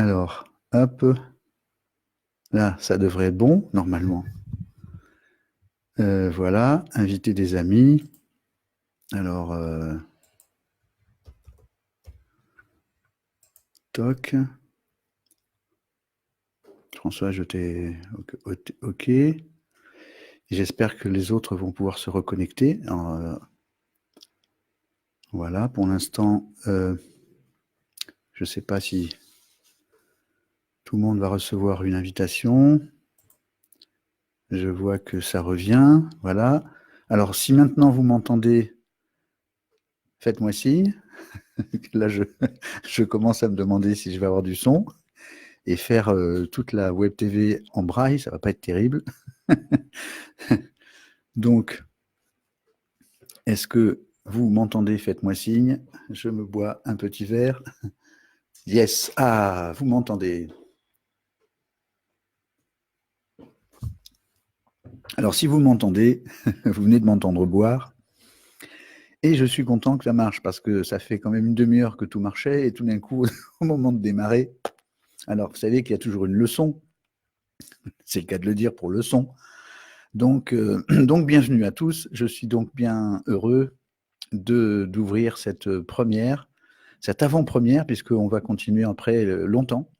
Alors, hop, là, ça devrait être bon, normalement. Voilà, inviter des amis. Alors, toc. François, je t'ai... OK. J'espère que les autres vont pouvoir se reconnecter. Alors, voilà, pour l'instant, je ne sais pas si tout le monde va recevoir une invitation. Je vois que ça revient. Voilà. Alors, si maintenant vous m'entendez, faites-moi signe. Là, je commence à me demander si je vais avoir du son. Et faire toute la web TV en braille, ça va pas être terrible. Donc, est-ce que vous m'entendez? Faites-moi signe. Je me bois un petit verre. Yes. Ah, vous m'entendez. Alors, si vous m'entendez, vous venez de m'entendre boire. Et je suis content que ça marche parce que ça fait quand même une demi-heure que tout marchait et tout d'un coup, au moment de démarrer, alors vous savez qu'il y a toujours une leçon. C'est le cas de le dire pour leçon. Donc, donc bienvenue à tous. Je suis donc bien heureux d'ouvrir cette première, cette avant-première, puisqu'on va continuer après longtemps.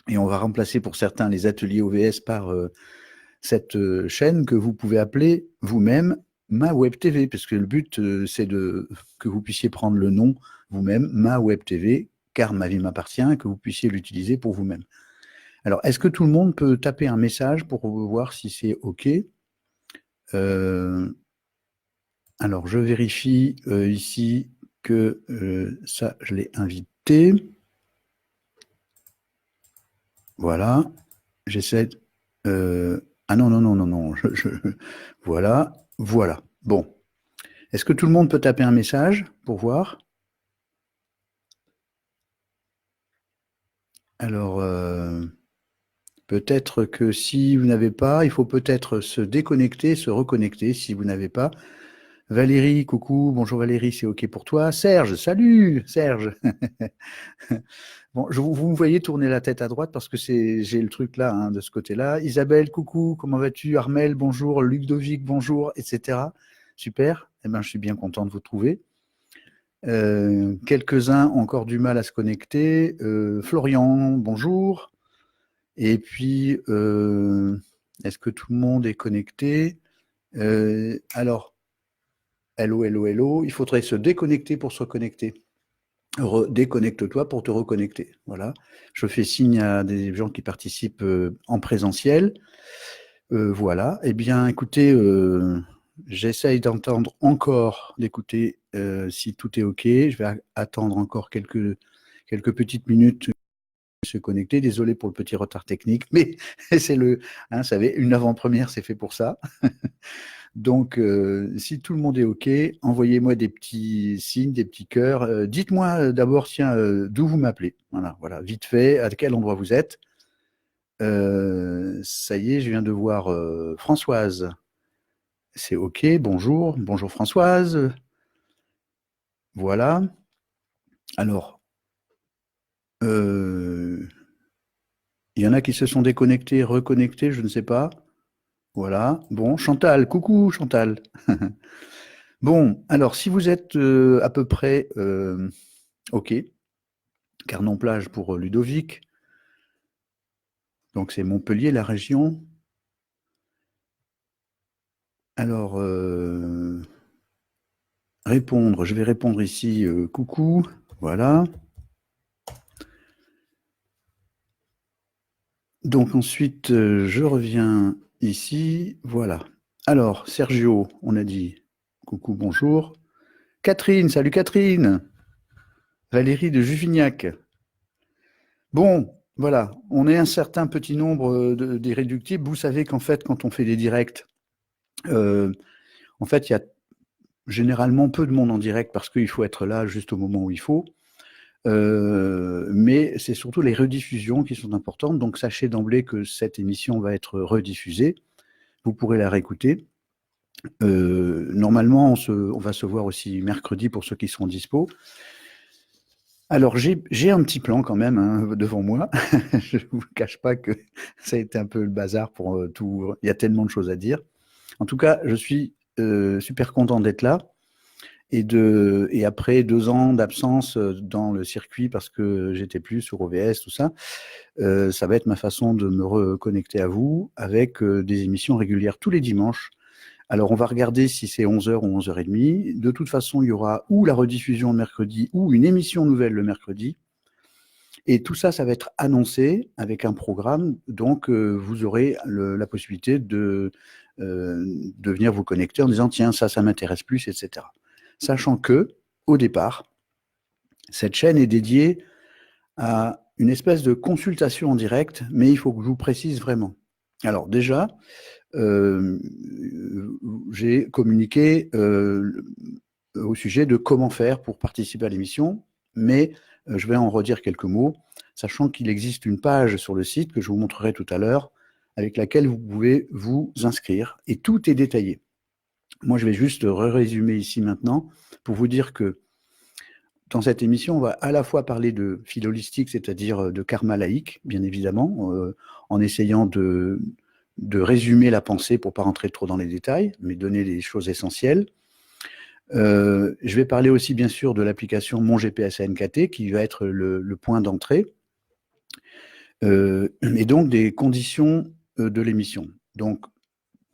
Et on va remplacer pour certains les ateliers OVS par cette chaîne que vous pouvez appeler vous-même Ma Web TV, parce que le but, c'est que vous puissiez prendre le nom vous-même, Ma Web TV, car ma vie m'appartient, que vous puissiez l'utiliser pour vous-même. Alors, est-ce que tout le monde peut taper un message pour voir si c'est OK? Alors, je vérifie ici que ça, je l'ai invité. Voilà. J'essaie. Ah non, non, non, non, non. Voilà. Voilà. Bon. Est-ce que tout le monde peut taper un message pour voir? Alors, peut-être que si vous n'avez pas, il faut peut-être se déconnecter, se reconnecter si vous n'avez pas. Valérie, coucou, bonjour Valérie, c'est OK pour toi. Serge, salut Serge. Bon, vous me voyez tourner la tête à droite parce que j'ai le truc là, hein, de ce côté-là. Isabelle, coucou, comment vas-tu? Armel, bonjour. Ludovic, bonjour, etc. Super, eh ben, je suis bien content de vous trouver. Quelques-uns ont encore du mal à se connecter. Florian, bonjour. Et puis, est-ce que tout le monde est connecté? Alors, hello, hello, hello. Il faudrait se déconnecter pour se reconnecter. Déconnecte-toi pour te reconnecter. Voilà. Je fais signe à des gens qui participent en présentiel. Voilà. Eh bien, écoutez, j'essaye d'entendre encore, d'écouter si tout est OK. Je vais attendre encore quelques petites minutes se connecter. Désolé pour le petit retard technique, mais c'est hein, vous savez, une avant-première, c'est fait pour ça. Donc, si tout le monde est OK, envoyez-moi des petits signes, des petits cœurs. Dites-moi d'abord, tiens, d'où vous m'appelez. Voilà, voilà, vite fait, à quel endroit vous êtes. Ça y est, je viens de voir Françoise. C'est OK, bonjour. Bonjour Françoise. Voilà. Alors, il y en a qui se sont déconnectés, reconnectés, je ne sais pas. Voilà. Bon, Chantal, coucou Chantal. Bon, alors si vous êtes à peu près OK, Carnon-Plage pour Ludovic, donc c'est Montpellier, la région. Alors, répondre, je vais répondre ici, coucou, voilà. Donc ensuite, je reviens ici, voilà. Alors, Sergio, on a dit coucou, bonjour. Catherine, salut Catherine. Valérie de Juvignac. Bon, voilà, on est un certain petit nombre d'irréductibles. Vous savez qu'en fait, quand on fait des directs, en fait, il y a généralement peu de monde en direct parce qu'il faut être là juste au moment où il faut. Mais c'est surtout les rediffusions qui sont importantes. Donc, sachez d'emblée que cette émission va être rediffusée. Vous pourrez la réécouter. Normalement, on va se voir aussi mercredi pour ceux qui seront dispo. Alors, j'ai un petit plan quand même hein, devant moi. Je ne vous cache pas que ça a été un peu le bazar pour tout. Il y a tellement de choses à dire. En tout cas, je suis super content d'être là. Et après 2 ans d'absence dans le circuit parce que j'étais plus sur OVS, tout ça, ça va être ma façon de me reconnecter à vous avec des émissions régulières tous les dimanches. Alors, on va regarder si c'est 11h ou 11h30. De toute façon, il y aura ou la rediffusion le mercredi ou une émission nouvelle le mercredi. Et tout ça, ça va être annoncé avec un programme. Donc, vous aurez la possibilité de venir vous connecter en disant, tiens, ça m'intéresse plus, etc. Sachant que, au départ, cette chaîne est dédiée à une espèce de consultation en direct, mais il faut que je vous précise vraiment. Alors déjà, j'ai communiqué au sujet de comment faire pour participer à l'émission, mais je vais en redire quelques mots, sachant qu'il existe une page sur le site que je vous montrerai tout à l'heure, avec laquelle vous pouvez vous inscrire, et tout est détaillé. Moi, je vais juste résumer ici maintenant pour vous dire que dans cette émission, on va à la fois parler de philo holistique, c'est-à-dire de karma laïque, bien évidemment, en essayant de résumer la pensée pour ne pas rentrer trop dans les détails, mais donner les choses essentielles. Je vais parler aussi, bien sûr, de l'application Mon GPS ANKT, qui va être le point d'entrée, et donc des conditions de l'émission. Donc,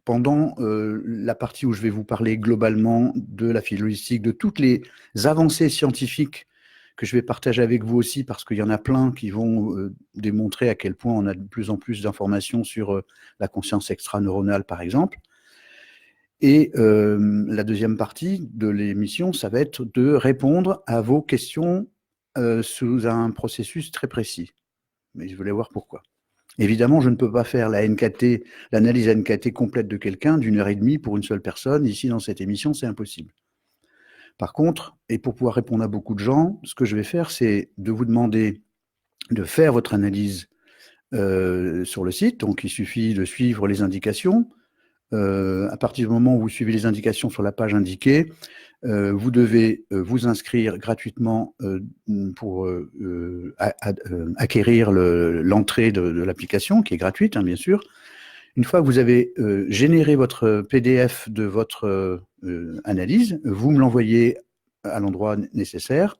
pendant la partie où je vais vous parler globalement de la philo holistique, de toutes les avancées scientifiques que je vais partager avec vous aussi, parce qu'il y en a plein qui vont démontrer à quel point on a de plus en plus d'informations sur la conscience extraneuronale, par exemple. Et la deuxième partie de l'émission, ça va être de répondre à vos questions sous un processus très précis. Mais je voulais voir pourquoi. Évidemment, je ne peux pas faire l'analyse NKT complète de quelqu'un d'1h30 pour une seule personne. Ici, dans cette émission, c'est impossible. Par contre, et pour pouvoir répondre à beaucoup de gens, ce que je vais faire, c'est de vous demander de faire votre analyse sur le site. Donc, il suffit de suivre les indications. À partir du moment où vous suivez les indications sur la page indiquée, vous devez vous inscrire gratuitement pour acquérir l'entrée de l'application, qui est gratuite, hein, bien sûr. Une fois que vous avez généré votre PDF de votre analyse, vous me l'envoyez à l'endroit nécessaire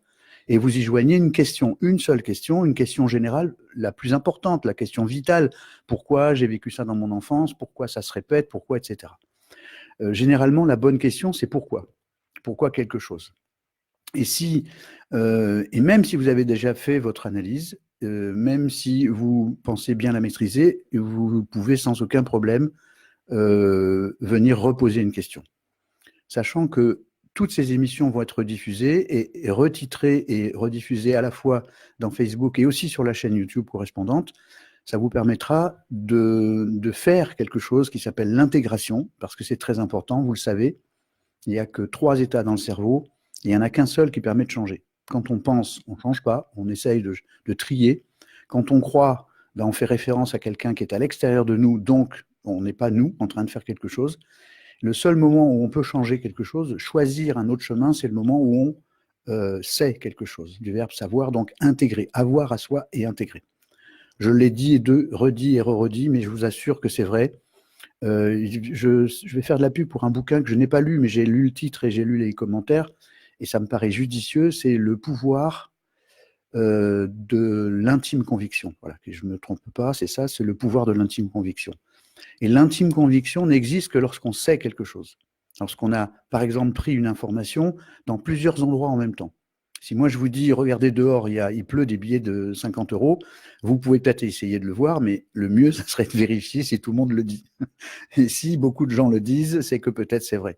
et vous y joignez une seule question, une question générale, la plus importante, la question vitale. Pourquoi j'ai vécu ça dans mon enfance? Pourquoi ça se répète? Pourquoi, etc. Généralement, la bonne question, c'est pourquoi? Pourquoi quelque chose? Et même si vous avez déjà fait votre analyse, même si vous pensez bien la maîtriser, vous pouvez sans aucun problème venir reposer une question. Sachant que toutes ces émissions vont être diffusées et retitrées et rediffusées à la fois dans Facebook et aussi sur la chaîne YouTube correspondante. Ça vous permettra de faire quelque chose qui s'appelle l'intégration, parce que c'est très important, vous le savez, il n'y a que 3 états dans le cerveau, et il n'y en a qu'un seul qui permet de changer. Quand on pense, on ne change pas, on essaye de trier. Quand on croit, ben on fait référence à quelqu'un qui est à l'extérieur de nous, donc on n'est pas nous en train de faire quelque chose. Le seul moment où on peut changer quelque chose, choisir un autre chemin, c'est le moment où on sait quelque chose, du verbe savoir, donc intégrer, avoir à soi et intégrer. Je l'ai dit et redit et re-redit, mais je vous assure que c'est vrai. Je vais faire de la pub pour un bouquin que je n'ai pas lu, mais j'ai lu le titre et j'ai lu les commentaires, et ça me paraît judicieux, c'est Le pouvoir de l'intime conviction. Voilà, que je ne me trompe pas, c'est ça, c'est le pouvoir de l'intime conviction. Et l'intime conviction n'existe que lorsqu'on sait quelque chose. Lorsqu'on a, par exemple, pris une information dans plusieurs endroits en même temps. Si moi je vous dis, regardez dehors, il pleut des billets de 50 €, vous pouvez peut-être essayer de le voir, mais le mieux, ça serait de vérifier si tout le monde le dit. Et si beaucoup de gens le disent, c'est que peut-être c'est vrai.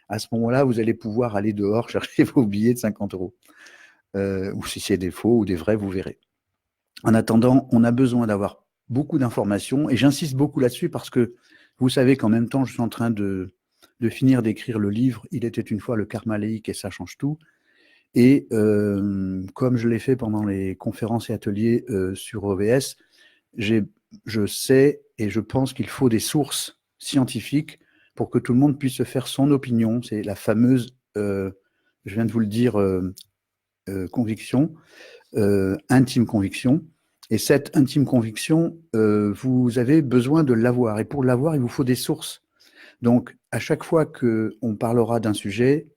À ce moment-là, vous allez pouvoir aller dehors chercher vos billets de 50 €. Ou si c'est des faux ou des vrais, vous verrez. En attendant, on a besoin d'avoir beaucoup d'informations, et j'insiste beaucoup là-dessus parce que vous savez qu'en même temps, je suis en train de finir d'écrire le livre « Il était une fois le karma laïque et ça change tout ». Et comme je l'ai fait pendant les conférences et ateliers sur OVS, je sais et je pense qu'il faut des sources scientifiques pour que tout le monde puisse se faire son opinion. C'est la fameuse, je viens de vous le dire, conviction. intime conviction. Et cette intime conviction, vous avez besoin de l'avoir. Et pour l'avoir, il vous faut des sources. Donc, à chaque fois qu'on parlera d'un sujet,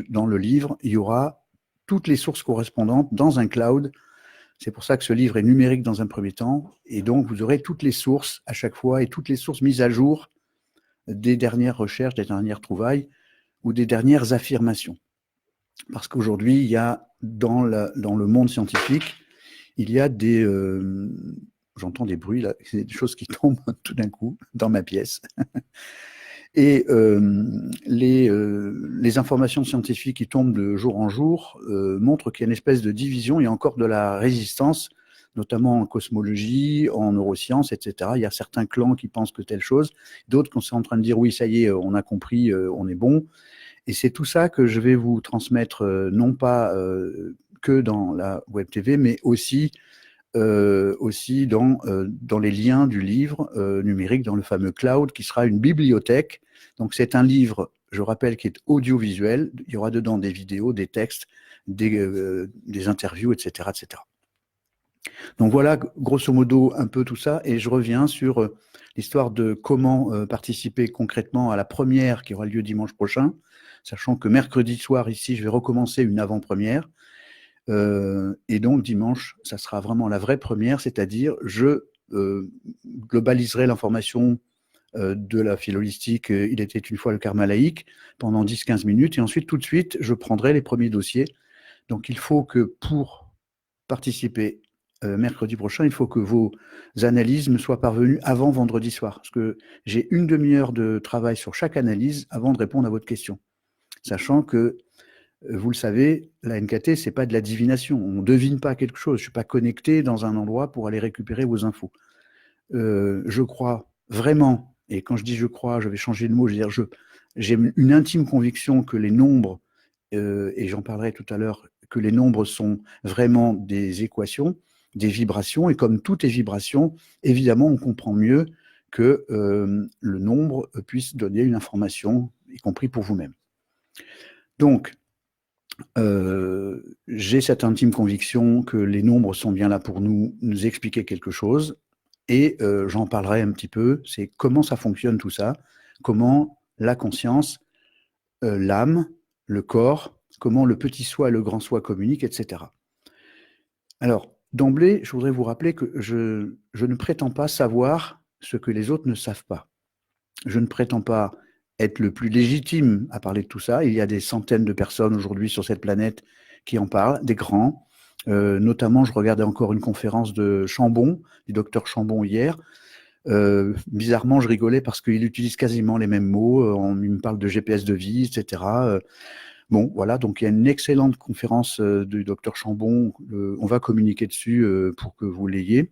dans le livre, il y aura toutes les sources correspondantes dans un cloud. C'est pour ça que ce livre est numérique dans un premier temps. Et donc, vous aurez toutes les sources à chaque fois et toutes les sources mises à jour des dernières recherches, des dernières trouvailles ou des dernières affirmations. Parce qu'aujourd'hui, il y a dans le monde scientifique, il y a des... j'entends des bruits là, c'est des choses qui tombent tout d'un coup dans ma pièce. Et les informations scientifiques qui tombent de jour en jour montrent qu'il y a une espèce de division, il y a encore de la résistance, notamment en cosmologie, en neurosciences, etc. Il y a certains clans qui pensent que telle chose, d'autres qui sont en train de dire oui, ça y est, on a compris, on est bon. Et c'est tout ça que je vais vous transmettre, non pas que dans la Web TV, mais aussi dans les liens du livre numérique, dans le fameux cloud, qui sera une bibliothèque. Donc c'est un livre, je rappelle, qui est audiovisuel. Il y aura dedans des vidéos, des textes, des interviews, etc., etc. Donc voilà, grosso modo, un peu tout ça. Et je reviens sur l'histoire de comment participer concrètement à la première qui aura lieu dimanche prochain, sachant que mercredi soir, ici, je vais recommencer une avant-première. Et donc dimanche, ça sera vraiment la vraie première, c'est-à-dire je globaliserai l'information de la philholistique Il était une fois le karma laïque pendant 10-15 minutes, et ensuite tout de suite, je prendrai les premiers dossiers. Donc il faut que pour participer mercredi prochain, il faut que vos analyses me soient parvenues avant vendredi soir, parce que j'ai une demi-heure de travail sur chaque analyse avant de répondre à votre question, sachant que vous le savez, la NKT, ce n'est pas de la divination. On ne devine pas quelque chose. Je ne suis pas connecté dans un endroit pour aller récupérer vos infos. Je crois vraiment, et quand je dis je crois, je vais changer de mot, je veux dire, j'ai une intime conviction que les nombres, et j'en parlerai tout à l'heure, que les nombres sont vraiment des équations, des vibrations, et comme toutes les vibrations, évidemment, on comprend mieux que le nombre puisse donner une information, y compris pour vous-même. Donc, j'ai cette intime conviction que les nombres sont bien là pour nous expliquer quelque chose, et j'en parlerai un petit peu, c'est comment ça fonctionne tout ça, comment la conscience, l'âme, le corps, comment le petit soi et le grand soi communiquent, etc. Alors, d'emblée, je voudrais vous rappeler que je ne prétends pas savoir ce que les autres ne savent pas. Je ne prétends pas être le plus légitime à parler de tout ça. Il y a des centaines de personnes aujourd'hui sur cette planète qui en parlent, des grands. Notamment, je regardais encore une conférence de Chambon, du docteur Chambon hier. Bizarrement, je rigolais parce qu'il utilise quasiment les mêmes mots. Il me parle de GPS de vie, etc. Bon, voilà, donc il y a une excellente conférence du docteur Chambon. On va communiquer dessus pour que vous l'ayez.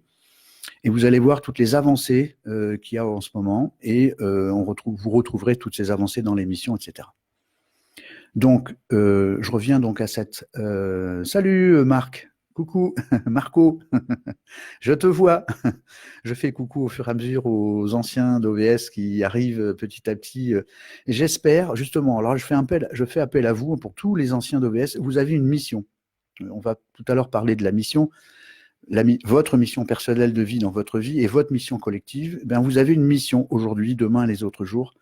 Et vous allez voir toutes les avancées qu'il y a en ce moment, et vous retrouverez toutes ces avancées dans l'émission, etc. Donc, je reviens donc à cette... salut Marc, coucou Marco, je te vois. Je fais coucou au fur et à mesure aux anciens d'OVS qui arrivent petit à petit. Et j'espère, justement, alors je fais appel à vous pour tous les anciens d'OVS, vous avez une mission. On va tout à l'heure parler de la mission. Votre mission personnelle de vie dans votre vie et votre mission collective, ben vous avez une mission aujourd'hui, demain, les autres jours.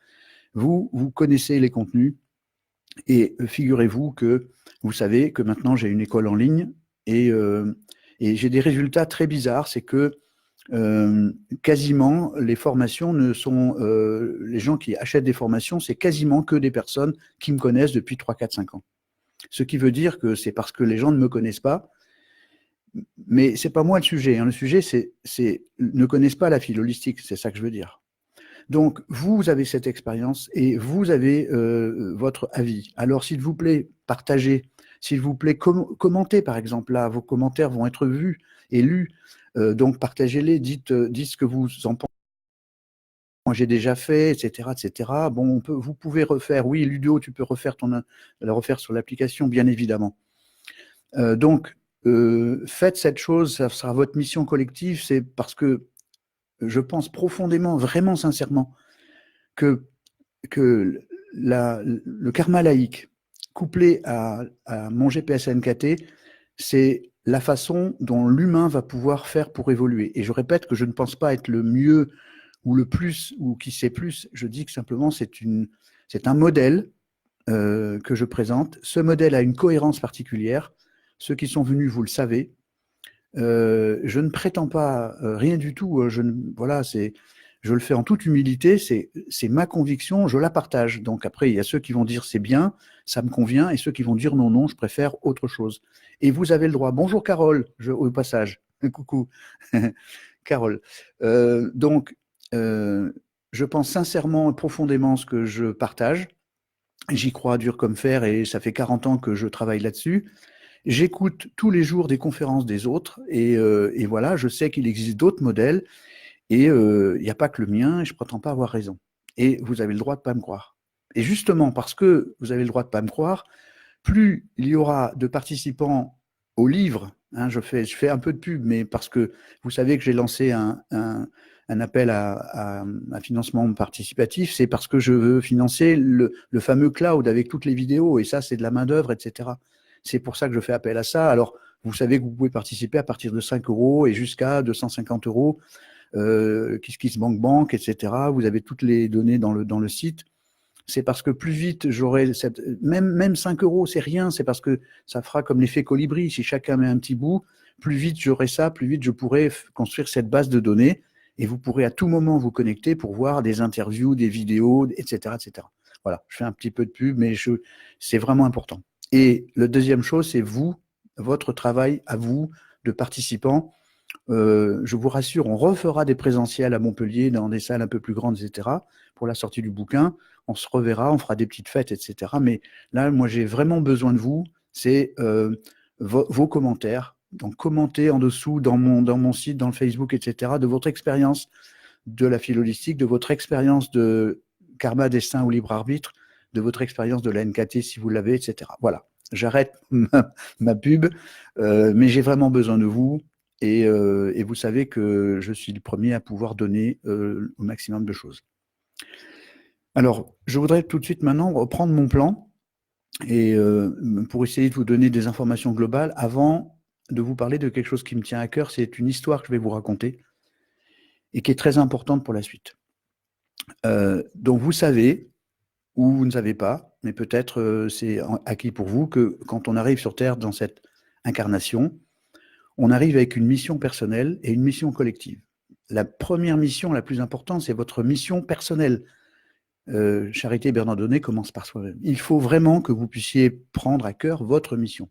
Vous connaissez les contenus, et figurez-vous que vous savez que maintenant j'ai une école en ligne, et j'ai des résultats très bizarres. C'est que quasiment les formations ne sont... les gens qui achètent des formations, c'est quasiment que des personnes qui me connaissent depuis 3, 4, 5 ans. Ce qui veut dire que c'est parce que les gens ne me connaissent pas. Mais ce n'est pas moi le sujet. Hein. Le sujet, c'est ne connaissent pas la file holistique, c'est ça que je veux dire. Donc, vous avez cette expérience et vous avez votre avis. Alors, s'il vous plaît, partagez. S'il vous plaît, commentez, par exemple. Là, vos commentaires vont être vus et lus. Donc, partagez-les, dites ce que vous en pensez. Moi, j'ai déjà fait, etc., etc. Bon, vous pouvez refaire. Oui, Ludo, tu peux la refaire sur l'application, bien évidemment. Donc, faites cette chose, ça sera votre mission collective, c'est parce que je pense profondément, vraiment sincèrement, que le karma laïque, couplé à mon GPS NKT, c'est la façon dont l'humain va pouvoir faire pour évoluer. Et je répète que je ne pense pas être le mieux ou le plus ou qui sait plus. Je dis que simplement c'est un modèle que je présente. Ce modèle a une cohérence particulière. Ceux qui sont venus, vous le savez. Je ne prétends pas rien du tout. Voilà, je le fais en toute humilité. C'est ma conviction, je la partage. Donc après, il y a ceux qui vont dire c'est bien, ça me convient, et ceux qui vont dire non, non, je préfère autre chose. Et vous avez le droit. Bonjour Carole, au passage. Coucou, Carole. Donc, je pense sincèrement et profondément ce que je partage. J'y crois dur comme fer et ça fait 40 ans que je travaille là-dessus. J'écoute tous les jours des conférences des autres et voilà, je sais qu'il existe d'autres modèles et il n'y a pas que le mien et je ne prétends pas avoir raison. Et vous avez le droit de ne pas me croire. Et justement, parce que vous avez le droit de ne pas me croire, plus il y aura de participants au livre, hein, je fais un peu de pub, mais parce que vous savez que j'ai lancé un appel à financement participatif, c'est parce que je veux financer le fameux cloud avec toutes les vidéos, et ça, c'est de la main-d'œuvre, etc. C'est pour ça que je fais appel à ça. Alors, vous savez que vous pouvez participer à partir de 5 € et jusqu'à 250 €, KissKissBankBank, etc. Vous avez toutes les données dans le site. C'est parce que plus vite j'aurai même 5 €, c'est rien, c'est parce que ça fera comme l'effet colibri. Si chacun met un petit bout, plus vite j'aurai ça, plus vite je pourrai construire cette base de données et vous pourrez à tout moment vous connecter pour voir des interviews, des vidéos, etc., etc. Voilà, je fais un petit peu de pub, mais c'est vraiment important. Et la deuxième chose, c'est votre travail à vous de participants. Je vous rassure, on refera des présentiels à Montpellier dans des salles un peu plus grandes, etc. pour la sortie du bouquin. On se reverra, on fera des petites fêtes, etc. Mais là, moi, j'ai vraiment besoin de vous. C'est vos commentaires. Donc, commentez en dessous dans mon site, dans le Facebook, etc. de votre expérience de la file holistique, de votre expérience de karma, destin ou libre arbitre, de votre expérience de la NKT si vous l'avez, etc. Voilà, j'arrête ma pub, mais j'ai vraiment besoin de vous. Et vous savez que je suis le premier à pouvoir donner au maximum de choses. Alors, je voudrais tout de suite maintenant reprendre mon plan et pour essayer de vous donner des informations globales avant de vous parler de quelque chose qui me tient à cœur. C'est une histoire que je vais vous raconter et qui est très importante pour la suite. Donc, vous savez, ou vous ne savez pas, mais peut-être c'est acquis pour vous, que quand on arrive sur Terre dans cette incarnation, on arrive avec une mission personnelle et une mission collective. La première mission, la plus importante, c'est votre mission personnelle. Charité Bernardonnet commence par soi-même. Il faut vraiment que vous puissiez prendre à cœur votre mission.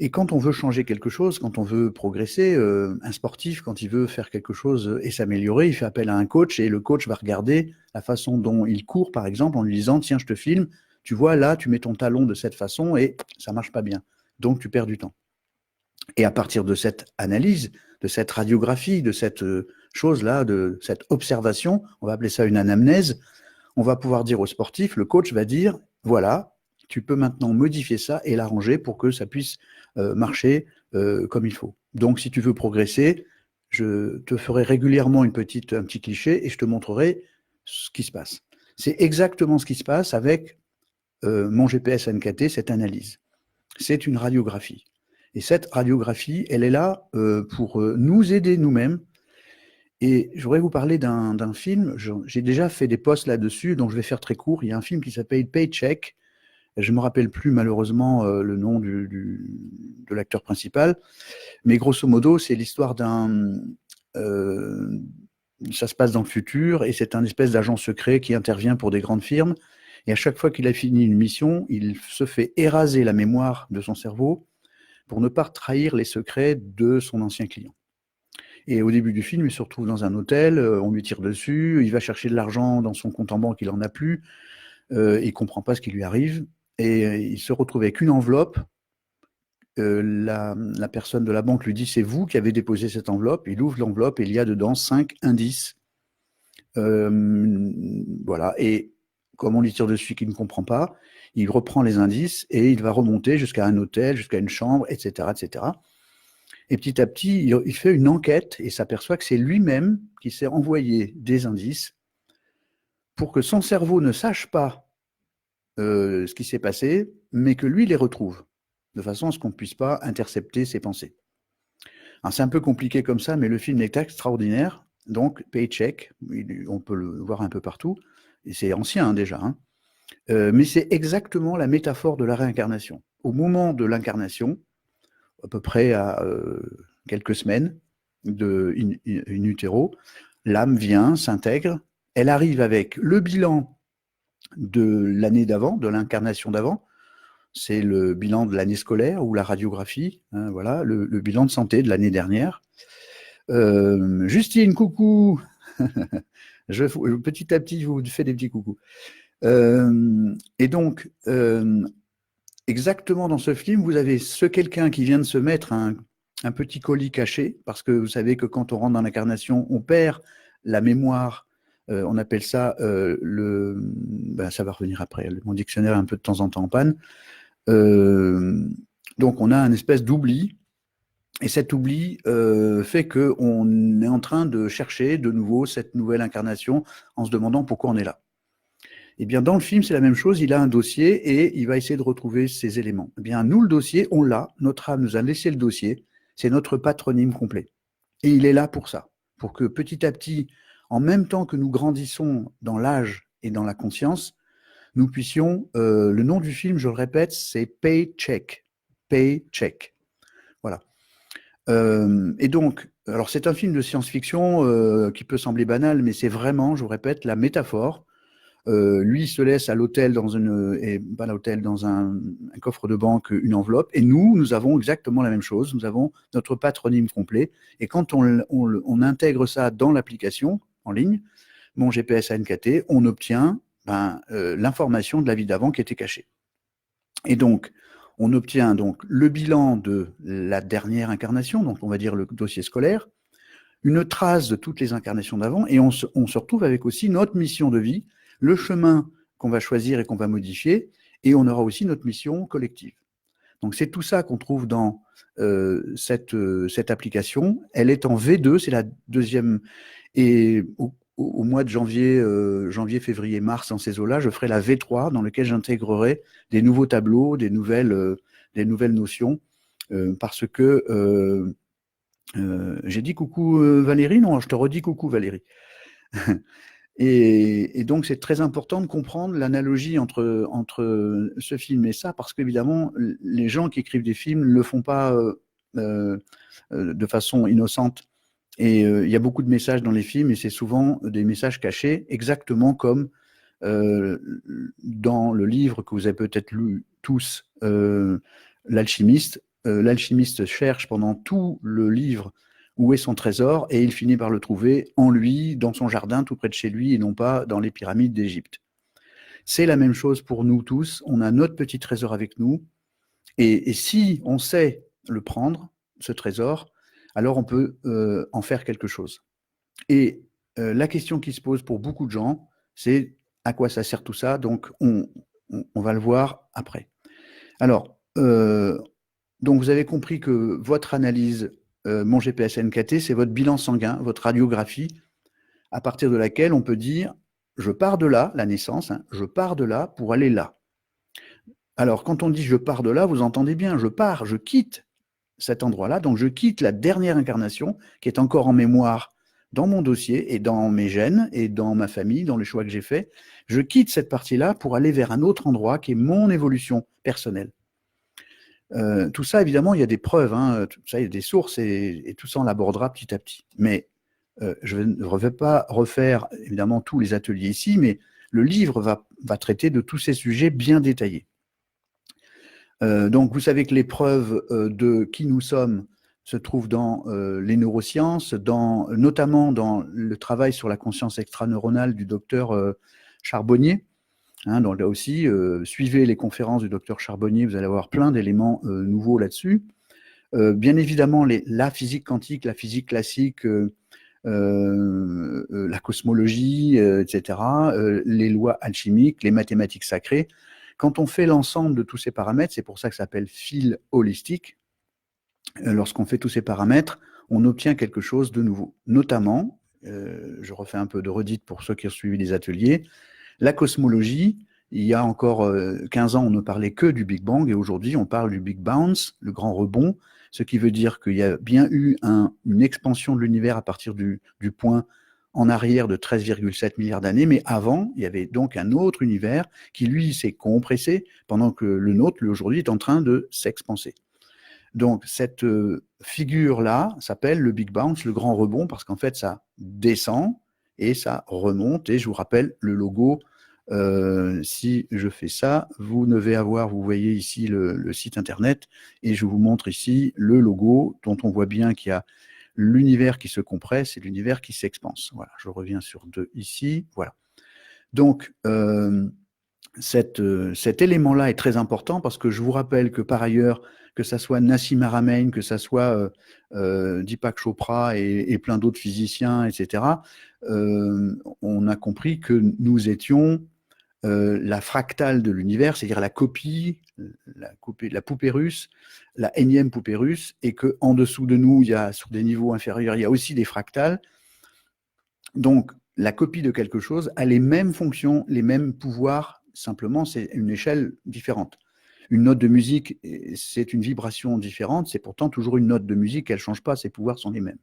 Et quand on veut changer quelque chose, quand on veut progresser, un sportif, quand il veut faire quelque chose et s'améliorer, il fait appel à un coach et le coach va regarder la façon dont il court, par exemple, en lui disant « Tiens, je te filme, tu vois, là, tu mets ton talon de cette façon et ça marche pas bien. Donc, tu perds du temps. » Et à partir de cette analyse, de cette radiographie, de cette chose-là, de cette observation, on va appeler ça une anamnèse, on va pouvoir dire au sportif, le coach va dire, voilà, tu peux maintenant modifier ça et l'arranger pour que ça puisse marcher comme il faut. Donc, si tu veux progresser, je te ferai régulièrement un petit cliché et je te montrerai ce qui se passe. C'est exactement ce qui se passe avec mon GPS NKT, cette analyse. C'est une radiographie. Et cette radiographie, elle est là pour nous aider nous-mêmes. Et je voudrais vous parler d'un film. J'ai déjà fait des posts là-dessus, donc je vais faire très court. Il y a un film qui s'appelle Paycheck. Je ne me rappelle plus malheureusement le nom de l'acteur principal. Mais grosso modo, c'est l'histoire d'un... ça se passe dans le futur et c'est un espèce d'agent secret qui intervient pour des grandes firmes. Et à chaque fois qu'il a fini une mission, il se fait éraser la mémoire de son cerveau pour ne pas trahir les secrets de son ancien client. Et au début du film, il se retrouve dans un hôtel, on lui tire dessus, il va chercher de l'argent dans son compte en banque, il n'en a plus, il ne comprend pas ce qui lui arrive, et il se retrouve avec une enveloppe. La personne de la banque lui dit « C'est vous qui avez déposé cette enveloppe ». Il ouvre l'enveloppe et il y a dedans 5 indices. Voilà, et comme on lui tire dessus qu'il ne comprend pas, il reprend les indices et il va remonter jusqu'à un hôtel, jusqu'à une chambre, etc., etc. Et petit à petit, il fait une enquête et s'aperçoit que c'est lui-même qui s'est envoyé des indices pour que son cerveau ne sache pas ce qui s'est passé, mais que lui les retrouve. de façon à ce qu'on ne puisse pas intercepter ses pensées. C'est un peu compliqué comme ça, mais le film est extraordinaire. Donc, Paycheck, on peut le voir un peu partout, et c'est ancien déjà, hein. Mais c'est exactement la métaphore de la réincarnation. Au moment de l'incarnation, à peu près à quelques semaines in utero, l'âme vient, s'intègre, elle arrive avec le bilan de l'année d'avant, de l'incarnation d'avant, c'est le bilan de l'année scolaire ou la radiographie, hein, voilà, le bilan de santé de l'année dernière. Justine, coucou. Petit à petit, je vous fais des petits coucous. Et donc, exactement dans ce film, vous avez quelqu'un qui vient de se mettre un petit colis caché, parce que vous savez que quand on rentre dans l'incarnation, on perd la mémoire. On appelle ça ça va revenir après. Mon dictionnaire est un peu de temps en temps en panne. Donc on a une espèce d'oubli, et cet oubli fait qu'on est en train de chercher de nouveau cette nouvelle incarnation en se demandant pourquoi on est là. Eh bien, dans le film, c'est la même chose. Il a un dossier et il va essayer de retrouver ces éléments. Eh bien, nous, le dossier, on l'a. Notre âme nous a laissé le dossier. C'est notre patronyme complet. Et il est là pour ça. Pour que petit à petit, en même temps que nous grandissons dans l'âge et dans la conscience, nous puissions, le nom du film, je le répète, c'est Paycheck. Paycheck. Voilà. Et donc, alors c'est un film de science-fiction qui peut sembler banal, mais c'est vraiment, je vous répète, la métaphore. Lui se laisse à l'hôtel dans un coffre de banque, une enveloppe, et nous avons exactement la même chose. Nous avons notre patronyme complet, et quand on intègre ça dans l'application en ligne, mon GPS ANKT, on obtient l'information de la vie d'avant qui était cachée. Et donc, on obtient donc le bilan de la dernière incarnation, donc on va dire le dossier scolaire, une trace de toutes les incarnations d'avant, et on se retrouve avec aussi notre mission de vie, le chemin qu'on va choisir et qu'on va modifier, et on aura aussi notre mission collective. Donc c'est tout ça qu'on trouve dans cette application. Elle est en V2, c'est la deuxième, et au mois de janvier, février, mars, dans ces eaux-là, je ferai la V3, dans laquelle j'intégrerai des nouveaux tableaux, des nouvelles notions, parce que j'ai dit coucou Valérie, non, je te redis coucou Valérie. Et donc c'est très important de comprendre l'analogie entre ce film et ça, parce qu'évidemment, les gens qui écrivent des films ne le font pas de façon innocente. Et il y a beaucoup de messages dans les films, et c'est souvent des messages cachés, exactement comme dans le livre que vous avez peut-être lu tous, L'Alchimiste. L'alchimiste cherche pendant tout le livre où est son trésor, et il finit par le trouver en lui, dans son jardin, tout près de chez lui, et non pas dans les pyramides d'Égypte. C'est la même chose pour nous tous. On a notre petit trésor avec nous, et si on sait le prendre, ce trésor, alors on peut en faire quelque chose. Et la question qui se pose pour beaucoup de gens, c'est à quoi ça sert tout ça? Donc on va le voir après. Alors, donc vous avez compris que votre analyse, mon GPS NKT, c'est votre bilan sanguin, votre radiographie, à partir de laquelle on peut dire, je pars de là, la naissance, hein, je pars de là pour aller là. Alors, quand on dit je pars de là, vous entendez bien, je pars, je quitte cet endroit-là, donc je quitte la dernière incarnation qui est encore en mémoire dans mon dossier et dans mes gènes et dans ma famille, dans les choix que j'ai faits. Je quitte cette partie-là pour aller vers un autre endroit qui est mon évolution personnelle. Tout ça, évidemment, il y a des preuves, hein, tout ça, il y a des sources, et tout ça, on l'abordera petit à petit. Mais je ne vais pas refaire, évidemment, tous les ateliers ici, mais le livre va traiter de tous ces sujets bien détaillés. Donc, vous savez que les preuves de qui nous sommes se trouvent dans les neurosciences, notamment dans le travail sur la conscience extraneuronale du docteur Charbonnier. Hein, donc là aussi, suivez les conférences du docteur Charbonnier, vous allez avoir plein d'éléments nouveaux là-dessus. Bien évidemment, la physique quantique, la physique classique, la cosmologie, etc., les lois alchimiques, les mathématiques sacrées. Quand on fait l'ensemble de tous ces paramètres, c'est pour ça que ça s'appelle fil holistique, lorsqu'on fait tous ces paramètres, on obtient quelque chose de nouveau. Notamment, je refais un peu de redite pour ceux qui ont suivi les ateliers, la cosmologie Il y a encore 15 ans, on ne parlait que du Big Bang, et aujourd'hui, on parle du Big Bounce, le grand rebond, ce qui veut dire qu'il y a bien eu une expansion de l'univers à partir du point en arrière de 13,7 milliards d'années, mais avant, il y avait donc un autre univers qui, lui, s'est compressé, pendant que le nôtre, lui, aujourd'hui, est en train de s'expanser. Donc, cette figure-là s'appelle le Big Bounce, le grand rebond, parce qu'en fait, ça descend et ça remonte. Et je vous rappelle, le logo, si je fais ça, vous devez avoir, vous voyez ici le site internet, et je vous montre ici le logo, dont on voit bien qu'il y a l'univers qui se compresse et l'univers qui s'expanse. Voilà, je reviens sur 2 ici. Voilà. Donc, cet élément-là est très important parce que je vous rappelle que par ailleurs, que ça soit Nassim Haramein, que ça soit Deepak Chopra et plein d'autres physiciens, etc., on a compris que nous étions la fractale de l'univers, c'est-à-dire la poupée russe, la énième poupée russe, et qu'en dessous de nous, il y a, sur des niveaux inférieurs, il y a aussi des fractales. Donc, la copie de quelque chose a les mêmes fonctions, les mêmes pouvoirs, simplement, c'est une échelle différente. Une note de musique, c'est une vibration différente, c'est pourtant toujours une note de musique, elle ne change pas, ses pouvoirs sont les mêmes.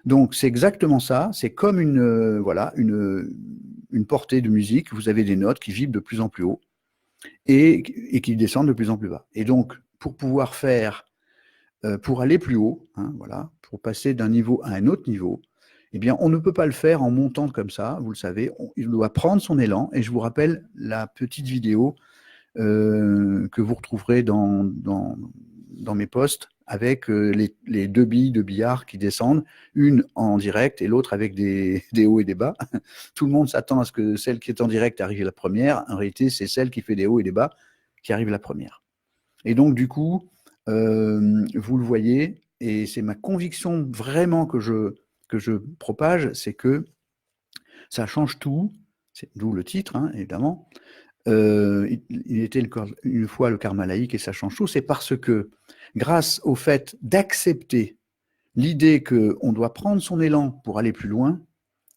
Donc, c'est exactement ça, c'est comme une portée de musique, vous avez des notes qui vibrent de plus en plus haut et qui descendent de plus en plus bas. Et donc, pour pouvoir faire, pour aller plus haut, hein, voilà, pour passer d'un niveau à un autre niveau, eh bien, on ne peut pas le faire en montant comme ça, vous le savez, il doit prendre son élan, et je vous rappelle la petite vidéo que vous retrouverez dans mes posts avec les 2 billes de billard qui descendent, une en direct et l'autre avec des hauts et des bas. Tout le monde s'attend à ce que celle qui est en direct arrive la première. En réalité, c'est celle qui fait des hauts et des bas qui arrive la première. Et donc, du coup, vous le voyez, et c'est ma conviction vraiment que je propage, c'est que ça change tout, d'où le titre, hein, évidemment. Il était une fois le karma laïque et ça change tout, c'est parce que grâce au fait d'accepter l'idée qu'on doit prendre son élan pour aller plus loin,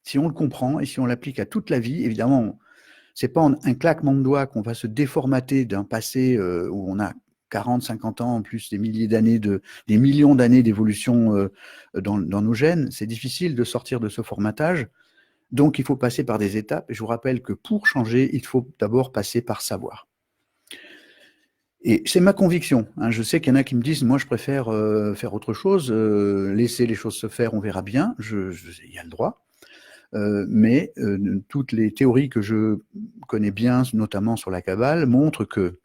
si on le comprend et si on l'applique à toute la vie, évidemment, c'est pas en un claquement de doigts qu'on va se déformater d'un passé où on a 40, 50 ans, en plus des milliers d'années, des millions d'années d'évolution dans nos gènes. C'est difficile de sortir de ce formatage. Donc, il faut passer par des étapes. Et je vous rappelle que pour changer, il faut d'abord passer par savoir. Et c'est ma conviction. Hein. Je sais qu'il y en a qui me disent, moi, je préfère faire autre chose, laisser les choses se faire, on verra bien. Il y a le droit. Mais toutes les théories que je connais bien, notamment sur la Kabbale, montrent que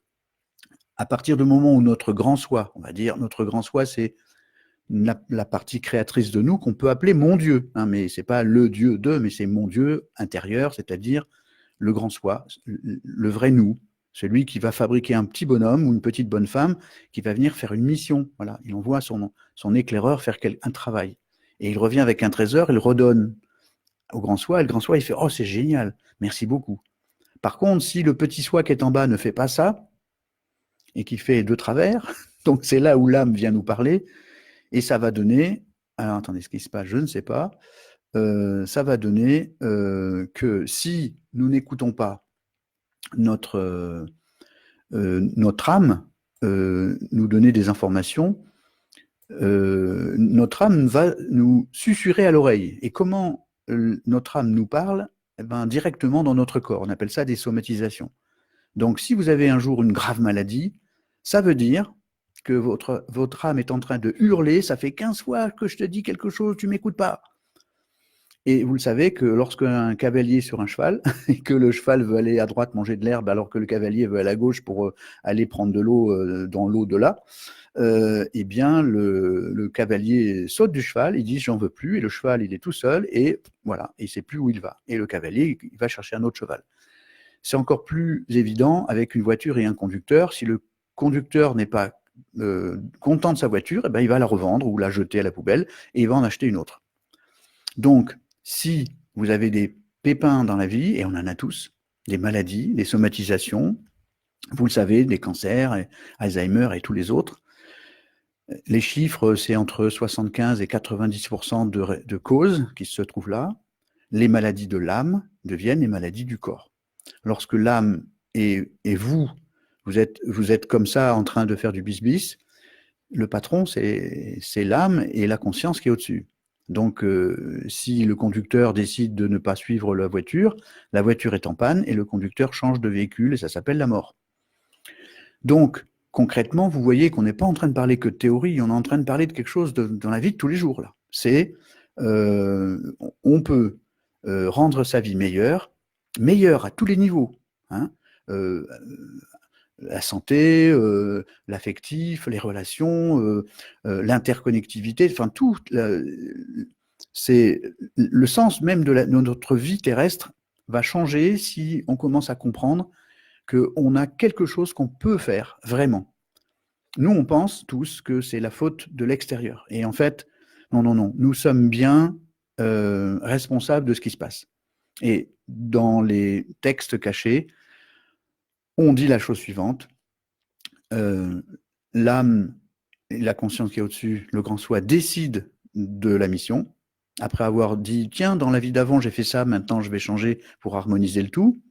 à partir du moment où notre grand soi, on va dire, notre grand soi, c'est la partie créatrice de nous qu'on peut appeler mon Dieu, hein, mais c'est pas le Dieu de, mais c'est mon Dieu intérieur, c'est-à-dire le grand soi, le vrai nous, celui qui va fabriquer un petit bonhomme ou une petite bonne femme qui va venir faire une mission. Voilà, il envoie son éclaireur faire un travail. Et il revient avec un trésor, il redonne au grand soi, et le grand soi, il fait « Oh, c'est génial, merci beaucoup ». Par contre, si le petit soi qui est en bas ne fait pas ça, et qui fait de travers, donc c'est là où l'âme vient nous parler, et ça va donner, alors attendez, ce qui se passe, je ne sais pas, ça va donner que si nous n'écoutons pas notre âme nous donner des informations, notre âme va nous susurrer à l'oreille. Et comment notre âme nous parle? Eh ben, directement dans notre corps. On appelle ça des somatisations. Donc, si vous avez un jour une grave maladie, ça veut dire que votre âme est en train de hurler, ça fait 15 fois que je te dis quelque chose, tu m'écoutes pas. Et vous le savez que lorsqu'un cavalier est sur un cheval, et que le cheval veut aller à droite manger de l'herbe, alors que le cavalier veut aller à gauche pour aller prendre de l'eau dans l'eau de là, eh bien, le cavalier saute du cheval, il dit j'en veux plus, et le cheval il est tout seul, et voilà, il sait plus où il va. Et le cavalier, il va chercher un autre cheval. C'est encore plus évident avec une voiture et un conducteur. Si le conducteur n'est pas content de sa voiture, eh ben, il va la revendre ou la jeter à la poubelle, et il va en acheter une autre. Donc, si vous avez des pépins dans la vie, et on en a tous, des maladies, des somatisations, vous le savez, des cancers, Alzheimer et tous les autres, les chiffres, c'est entre 75 et 90% de causes qui se trouvent là. Les maladies de l'âme deviennent les maladies du corps. Lorsque l'âme et vous êtes comme ça en train de faire du bis-bis, le patron, c'est l'âme et la conscience qui est au-dessus. Donc, si le conducteur décide de ne pas suivre la voiture est en panne et le conducteur change de véhicule et ça s'appelle la mort. Donc, concrètement, vous voyez qu'on n'est pas en train de parler que de théorie, on est en train de parler de quelque chose dans la vie de tous les jours. Là. C'est, on peut rendre sa vie meilleure à tous les niveaux. Hein, la santé, l'affectif, les relations, l'interconnectivité, enfin tout. C'est le sens même de notre vie terrestre va changer si on commence à comprendre qu'on a quelque chose qu'on peut faire vraiment. Nous, on pense tous que c'est la faute de l'extérieur. Et en fait, non. Nous sommes bien responsables de ce qui se passe. Et dans les textes cachés, on dit la chose suivante. L'âme et la conscience qui est au-dessus, le grand soi, décide de la mission. Après avoir dit, tiens, dans la vie d'avant, j'ai fait ça, maintenant je vais changer pour harmoniser le tout.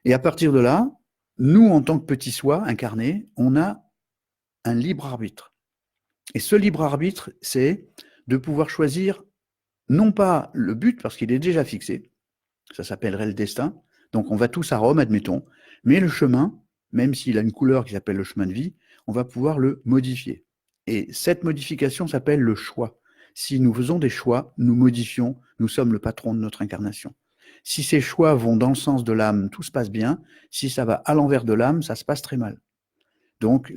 Et à partir de là, nous, en tant que petit soi incarné, on a un libre arbitre. Et ce libre arbitre, c'est de pouvoir choisir non pas le but, parce qu'il est déjà fixé, ça s'appellerait le destin, donc on va tous à Rome, admettons, mais le chemin, même s'il a une couleur qui s'appelle le chemin de vie, on va pouvoir le modifier. Et cette modification s'appelle le choix. Si nous faisons des choix, nous modifions, nous sommes le patron de notre incarnation. Si ces choix vont dans le sens de l'âme, tout se passe bien. Si ça va à l'envers de l'âme, ça se passe très mal. Donc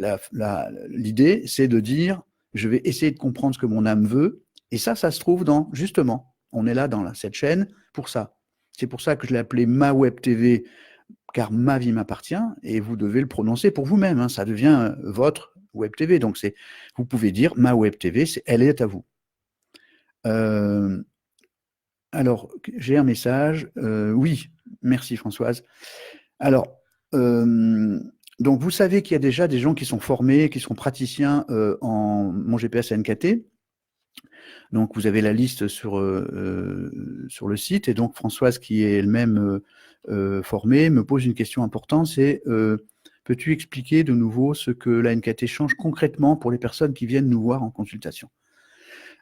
l'idée, c'est de dire, je vais essayer de comprendre ce que mon âme veut, et ça se trouve dans, justement, on est là dans cette chaîne pour ça. C'est pour ça que je l'ai appelé Ma Web TV, car ma vie m'appartient, et vous devez le prononcer pour vous-même, hein, ça devient votre Web TV. Donc vous pouvez dire Ma Web TV, elle est à vous. Alors, j'ai un message. Oui, merci Françoise. Alors, donc vous savez qu'il y a déjà des gens qui sont formés, qui sont praticiens en mon GPS NKT. Donc vous avez la liste sur le site, et donc Françoise, qui est elle-même formée, me pose une question importante, c'est peux-tu expliquer de nouveau ce que la NKT change concrètement pour les personnes qui viennent nous voir en consultation?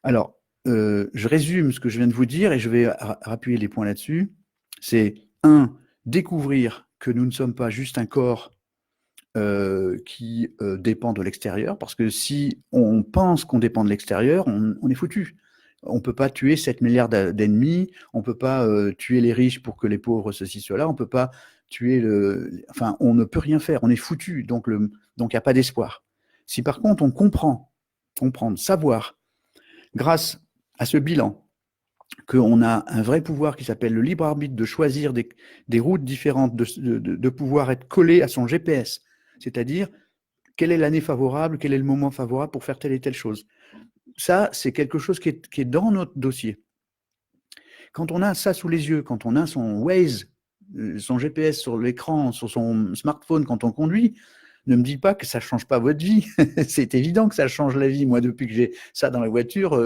Alors, je résume ce que je viens de vous dire et je vais appuyer les points là-dessus. C'est 1, découvrir que nous ne sommes pas juste un corps qui dépend de l'extérieur, parce que si on pense qu'on dépend de l'extérieur, on est foutu. On ne peut pas tuer 7 milliards d'ennemis, on ne peut pas tuer les riches pour que les pauvres ceci, cela, on ne peut pas tuer enfin, on ne peut rien faire, on est foutu, donc il n'y a pas d'espoir. Si par contre on comprendre, savoir, grâce à ce bilan, qu'on a un vrai pouvoir qui s'appelle le libre arbitre de choisir des routes différentes, de pouvoir être collé à son GPS, c'est-à-dire quelle est l'année favorable, quel est le moment favorable pour faire telle et telle chose. Ça, c'est quelque chose qui est dans notre dossier. Quand on a ça sous les yeux, quand on a son Waze, son GPS sur l'écran, sur son smartphone quand on conduit, ne me dites pas que ça ne change pas votre vie. C'est évident que ça change la vie. Moi, depuis que j'ai ça dans la voiture,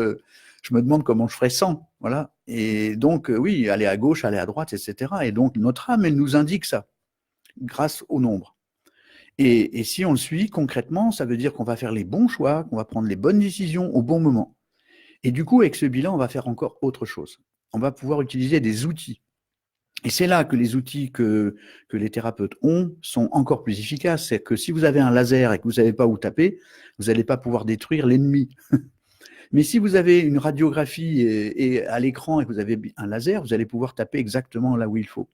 je me demande comment je ferais sans. Voilà. Et donc, oui, aller à gauche, aller à droite, etc. Et donc, notre âme, elle nous indique ça, grâce au nombre. Et si on le suit concrètement, ça veut dire qu'on va faire les bons choix, qu'on va prendre les bonnes décisions au bon moment. Et du coup, avec ce bilan, on va faire encore autre chose. On va pouvoir utiliser des outils. Et c'est là que les outils que les thérapeutes ont sont encore plus efficaces. C'est que si vous avez un laser et que vous ne savez pas où taper, vous n'allez pas pouvoir détruire l'ennemi. Mais si vous avez une radiographie et à l'écran et que vous avez un laser, vous allez pouvoir taper exactement là où il faut.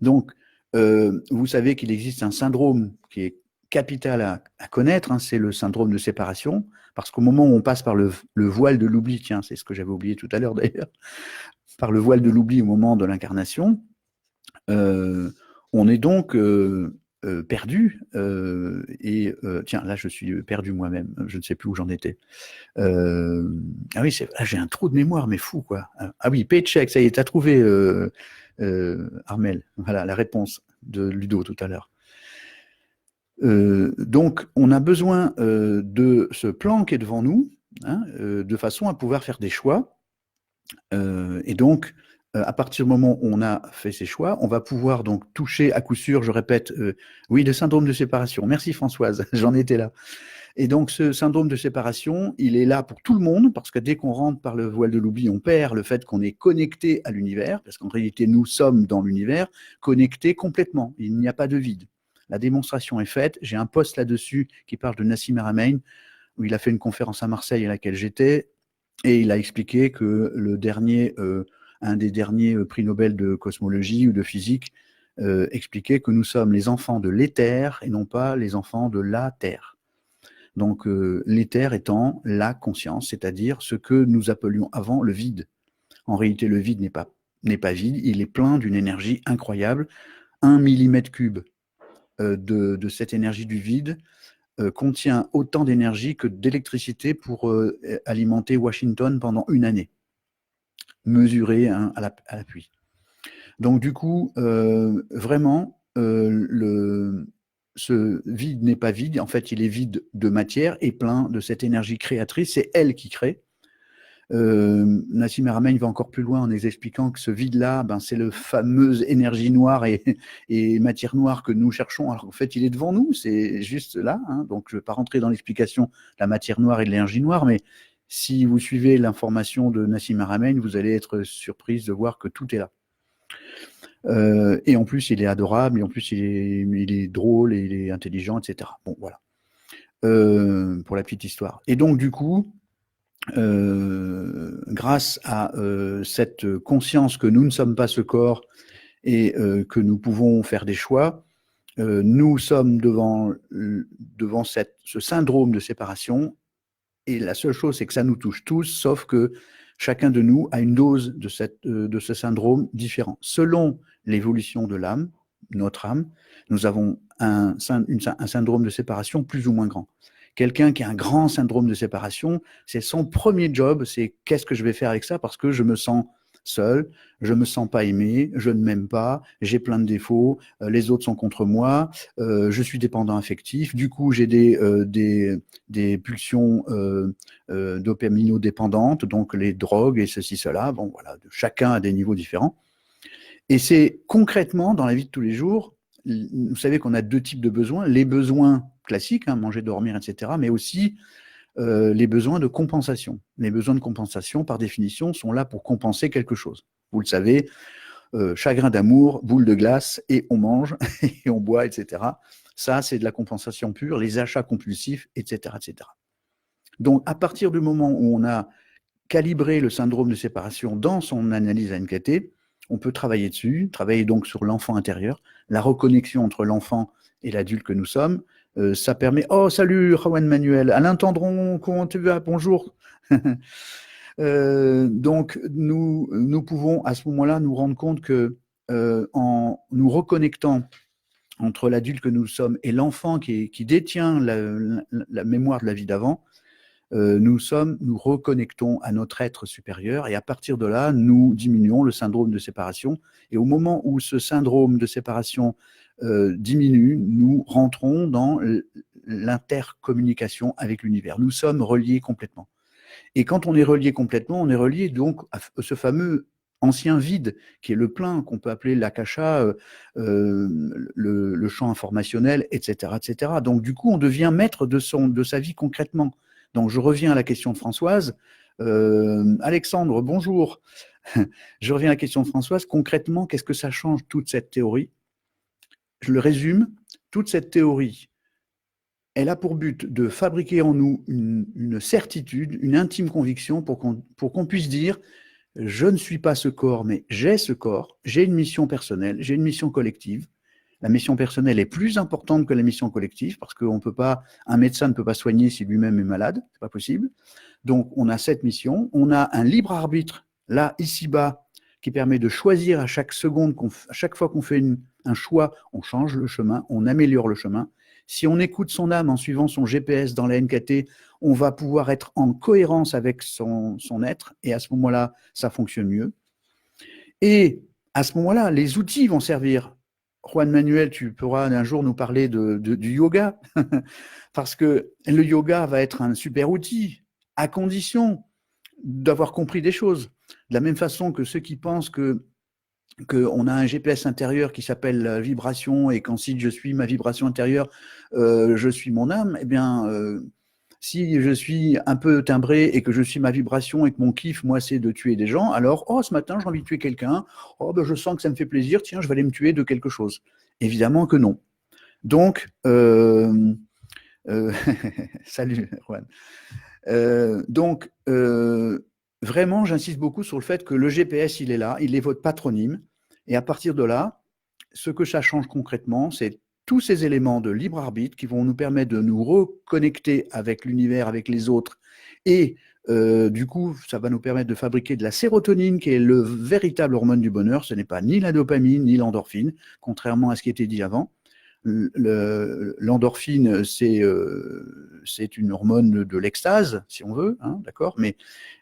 Donc, vous savez qu'il existe un syndrome qui est capital à connaître, hein, c'est le syndrome de séparation, parce qu'au moment où on passe par le voile de l'oubli, tiens, c'est ce que j'avais oublié tout à l'heure d'ailleurs, par le voile de l'oubli au moment de l'incarnation, on est donc perdu, tiens, là je suis perdu moi-même, je ne sais plus où j'en étais. Ah oui, j'ai un trou de mémoire, mais fou quoi. Ah oui, paycheck, ça y est, t'as trouvé Armel, voilà la réponse de Ludo tout à l'heure. Donc on a besoin de ce plan qui est devant nous, hein, de façon à pouvoir faire des choix, et donc à partir du moment où on a fait ses choix, on va pouvoir donc toucher à coup sûr, je répète, oui, le syndrome de séparation. Merci Françoise, j'en étais là. Et donc ce syndrome de séparation, il est là pour tout le monde, parce que dès qu'on rentre par le voile de l'oubli, on perd le fait qu'on est connecté à l'univers, parce qu'en réalité, nous sommes dans l'univers, connectés complètement. Il n'y a pas de vide. La démonstration est faite. J'ai un post là-dessus qui parle de Nassim Haramein, où il a fait une conférence à Marseille à laquelle j'étais, et il a expliqué que un des derniers prix Nobel de cosmologie ou de physique expliquait que nous sommes les enfants de l'éther et non pas les enfants de la Terre. Donc l'éther étant la conscience, c'est-à-dire ce que nous appelions avant le vide. En réalité, le vide n'est pas vide, il est plein d'une énergie incroyable. 1 millimètre cube de cette énergie du vide contient autant d'énergie que d'électricité pour alimenter Washington pendant une année, mesurée à l'appui. Donc du coup, vraiment, ce vide n'est pas vide, en fait il est vide de matière et plein de cette énergie créatrice, c'est elle qui crée. Nassim Haramein va encore plus loin en expliquant que ce vide-là, ben, c'est le fameuse énergie noire et matière noire que nous cherchons, alors qu'en fait il est devant nous, c'est juste là, hein. Donc je ne vais pas rentrer dans l'explication de la matière noire et de l'énergie noire, mais si vous suivez l'information de Nassim Haramein, vous allez être surprise de voir que tout est là. Et en plus, il est adorable, et en plus, il est drôle, et il est intelligent, etc. Bon, voilà. Pour la petite histoire. Et donc, du coup, grâce à cette conscience que nous ne sommes pas ce corps et que nous pouvons faire des choix, nous sommes devant ce syndrome de séparation. Et la seule chose, c'est que ça nous touche tous, sauf que chacun de nous a une dose de ce syndrome différent. Selon l'évolution de l'âme, notre âme, nous avons un syndrome de séparation plus ou moins grand. Quelqu'un qui a un grand syndrome de séparation, c'est son premier job, c'est qu'est-ce que je vais faire avec ça parce que je me sens seul, je me sens pas aimé, je ne m'aime pas, j'ai plein de défauts, les autres sont contre moi, je suis dépendant affectif, du coup j'ai des pulsions dopamino-dépendantes, donc les drogues et ceci, cela. Bon, voilà, chacun a des niveaux différents. Et c'est concrètement, dans la vie de tous les jours, vous savez qu'on a deux types de besoins, les besoins classiques, hein, manger, dormir, etc., mais aussi les besoins de compensation. Les besoins de compensation, par définition, sont là pour compenser quelque chose. Vous le savez, chagrin d'amour, boule de glace, et on mange, et on boit, etc. Ça, c'est de la compensation pure, les achats compulsifs, etc., etc. Donc, à partir du moment où on a calibré le syndrome de séparation dans son analyse ANKT, on peut travailler dessus, travailler donc sur l'enfant intérieur, la reconnexion entre l'enfant et l'adulte que nous sommes. Ça permet... Oh, salut, Juan Manuel. Alain Tendron, comment tu vas? Bonjour. Donc, nous pouvons à ce moment-là nous rendre compte que en nous reconnectant entre l'adulte que nous sommes et l'enfant qui détient la mémoire de la vie d'avant, nous reconnectons à notre être supérieur et à partir de là, nous diminuons le syndrome de séparation. Et au moment où ce syndrome de séparation diminue, nous rentrons dans l'intercommunication avec l'univers. Nous sommes reliés complètement. Et quand on est relié complètement, on est relié donc à ce fameux ancien vide qui est le plein, qu'on peut appeler l'akasha, le champ informationnel, etc., etc. Donc du coup, on devient maître de sa vie concrètement. Donc je reviens à la question de Françoise. Alexandre, bonjour. Je reviens à la question de Françoise. Concrètement, qu'est-ce que ça change toute cette théorie? Je le résume. Toute cette théorie, elle a pour but de fabriquer en nous une certitude, une intime conviction pour qu'on puisse dire « je ne suis pas ce corps, mais j'ai ce corps, j'ai une mission personnelle, j'ai une mission collective ». La mission personnelle est plus importante que la mission collective parce qu'un médecin ne peut pas soigner si lui-même est malade, c'est pas possible. Donc on a cette mission, on a un libre arbitre là, ici-bas, qui permet de choisir à chaque seconde, à chaque fois qu'on fait un choix, on change le chemin, on améliore le chemin. Si on écoute son âme en suivant son GPS dans la NKT, on va pouvoir être en cohérence avec son être, et à ce moment-là, ça fonctionne mieux. Et à ce moment-là, les outils vont servir. Juan Manuel, tu pourras un jour nous parler du yoga, parce que le yoga va être un super outil, à condition d'avoir compris des choses. De la même façon que ceux qui pensent qu'on a un GPS intérieur qui s'appelle la vibration et qu'ensuite je suis ma vibration intérieure, je suis mon âme, eh bien, si je suis un peu timbré et que je suis ma vibration et que mon kiff, moi, c'est de tuer des gens, alors, oh, ce matin, j'ai envie de tuer quelqu'un, oh, ben, je sens que ça me fait plaisir, tiens, je vais aller me tuer de quelque chose. Évidemment que non. Donc, salut, Juan. Donc, vraiment, j'insiste beaucoup sur le fait que le GPS, il est là, il est votre patronyme. Et à partir de là, ce que ça change concrètement, c'est tous ces éléments de libre arbitre qui vont nous permettre de nous reconnecter avec l'univers, avec les autres. Et du coup, ça va nous permettre de fabriquer de la sérotonine, qui est le véritable hormone du bonheur. Ce n'est pas ni la dopamine, ni l'endorphine, contrairement à ce qui était dit avant. L'endorphine, c'est une hormone de l'extase, si on veut, hein, d'accord, mais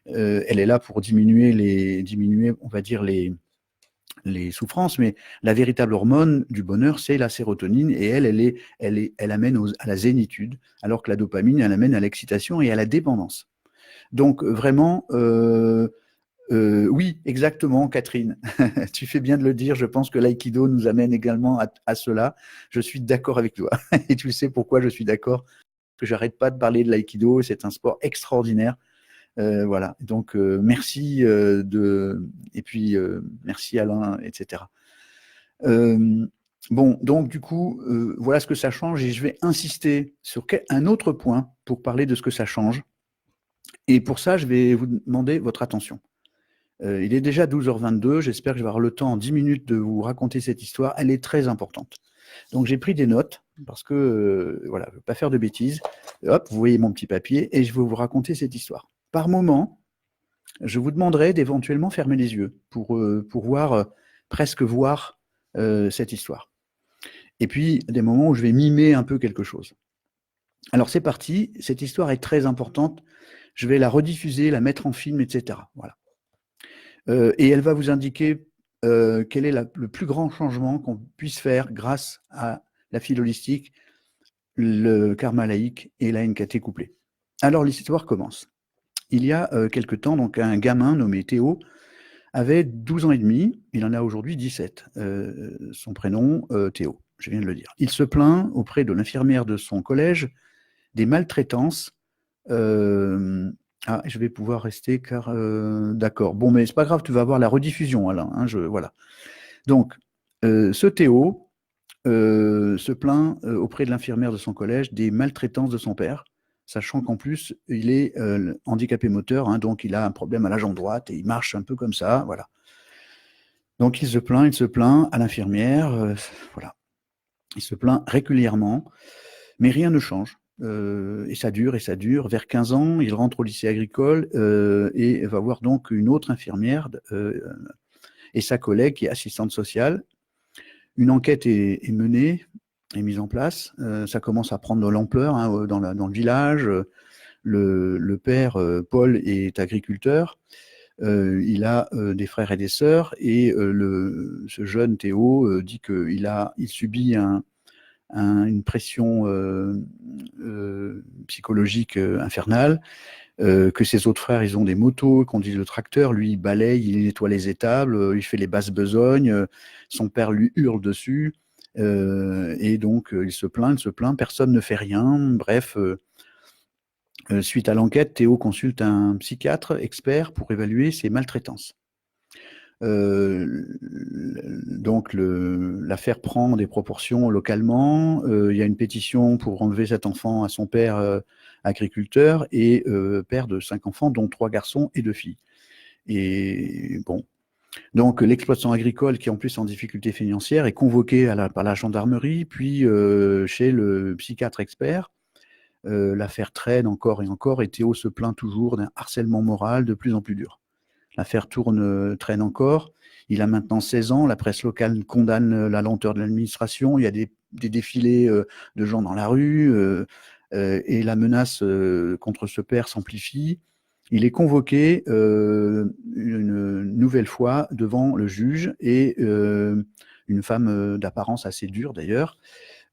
elle est là pour diminuer, on va dire, les souffrances, mais la véritable hormone du bonheur, c'est la sérotonine, et elle amène à la zénitude, alors que la dopamine, elle amène à l'excitation et à la dépendance. Donc vraiment, oui, exactement, Catherine. Tu fais bien de le dire. Je pense que l'aïkido nous amène également à cela. Je suis d'accord avec toi. Et tu sais pourquoi je suis d'accord, que j'arrête pas de parler de l'aïkido. C'est un sport extraordinaire. Voilà. Donc, merci et puis merci Alain, etc. Bon, donc du coup, voilà ce que ça change et je vais insister sur un autre point pour parler de ce que ça change. Et pour ça, je vais vous demander votre attention. Il est déjà 12h22, j'espère que je vais avoir le temps en 10 minutes de vous raconter cette histoire, elle est très importante. Donc j'ai pris des notes, parce que, voilà, je ne veux pas faire de bêtises. Hop, vous voyez mon petit papier, et je vais vous raconter cette histoire. Par moment, je vous demanderai d'éventuellement fermer les yeux, pour voir, presque voir cette histoire. Et puis, des moments où je vais mimer un peu quelque chose. Alors c'est parti, cette histoire est très importante, je vais la rediffuser, la mettre en film, etc. Voilà. Et elle va vous indiquer quel est le plus grand changement qu'on puisse faire grâce à la file holistique, le karma laïque et la NKT couplée. Alors l'histoire commence. Il y a quelque temps, donc un gamin nommé Théo avait 12 ans et demi, il en a aujourd'hui 17. Son prénom, Théo, je viens de le dire. Il se plaint auprès de l'infirmière de son collège des maltraitances. Je vais pouvoir rester car d'accord. Bon, mais c'est pas grave, tu vas avoir la rediffusion, Alain. Hein, voilà. Donc, ce Théo se plaint auprès de l'infirmière de son collège des maltraitances de son père, sachant qu'en plus, il est handicapé moteur, hein, donc il a un problème à la jambe droite et il marche un peu comme ça, voilà. Donc il se plaint à l'infirmière, voilà. Il se plaint régulièrement, mais rien ne change. Et ça dure, et ça dure. Vers 15 ans, il rentre au lycée agricole et va voir donc une autre infirmière et sa collègue qui est assistante sociale. Une enquête est menée, est mise en place. Ça commence à prendre de l'ampleur hein, dans le village. Le père, Paul, est agriculteur. Il a des frères et des sœurs. Et ce jeune Théo dit qu'il subit une pression psychologique infernale, que ses autres frères, ils ont des motos, conduisent le tracteur, lui, il balaye, il nettoie les étables, il fait les basses besognes, son père lui hurle dessus, et donc il se plaint, personne ne fait rien, bref. Suite à l'enquête, Théo consulte un psychiatre expert pour évaluer ses maltraitances. Donc l'affaire prend des proportions localement. Il y a une pétition pour enlever cet enfant à son père agriculteur et père de 5 enfants, dont 3 garçons et 2 filles. Et bon, donc l'exploitant agricole, qui est en plus en difficulté financière, est convoqué par la gendarmerie, puis chez le psychiatre expert. L'affaire traîne encore et encore, et Théo se plaint toujours d'un harcèlement moral de plus en plus dur. L'affaire traîne encore. Il a maintenant 16 ans. La presse locale condamne la lenteur de l'administration. Il y a des défilés de gens dans la rue et la menace contre ce père s'amplifie. Il est convoqué une nouvelle fois devant le juge et une femme d'apparence assez dure d'ailleurs.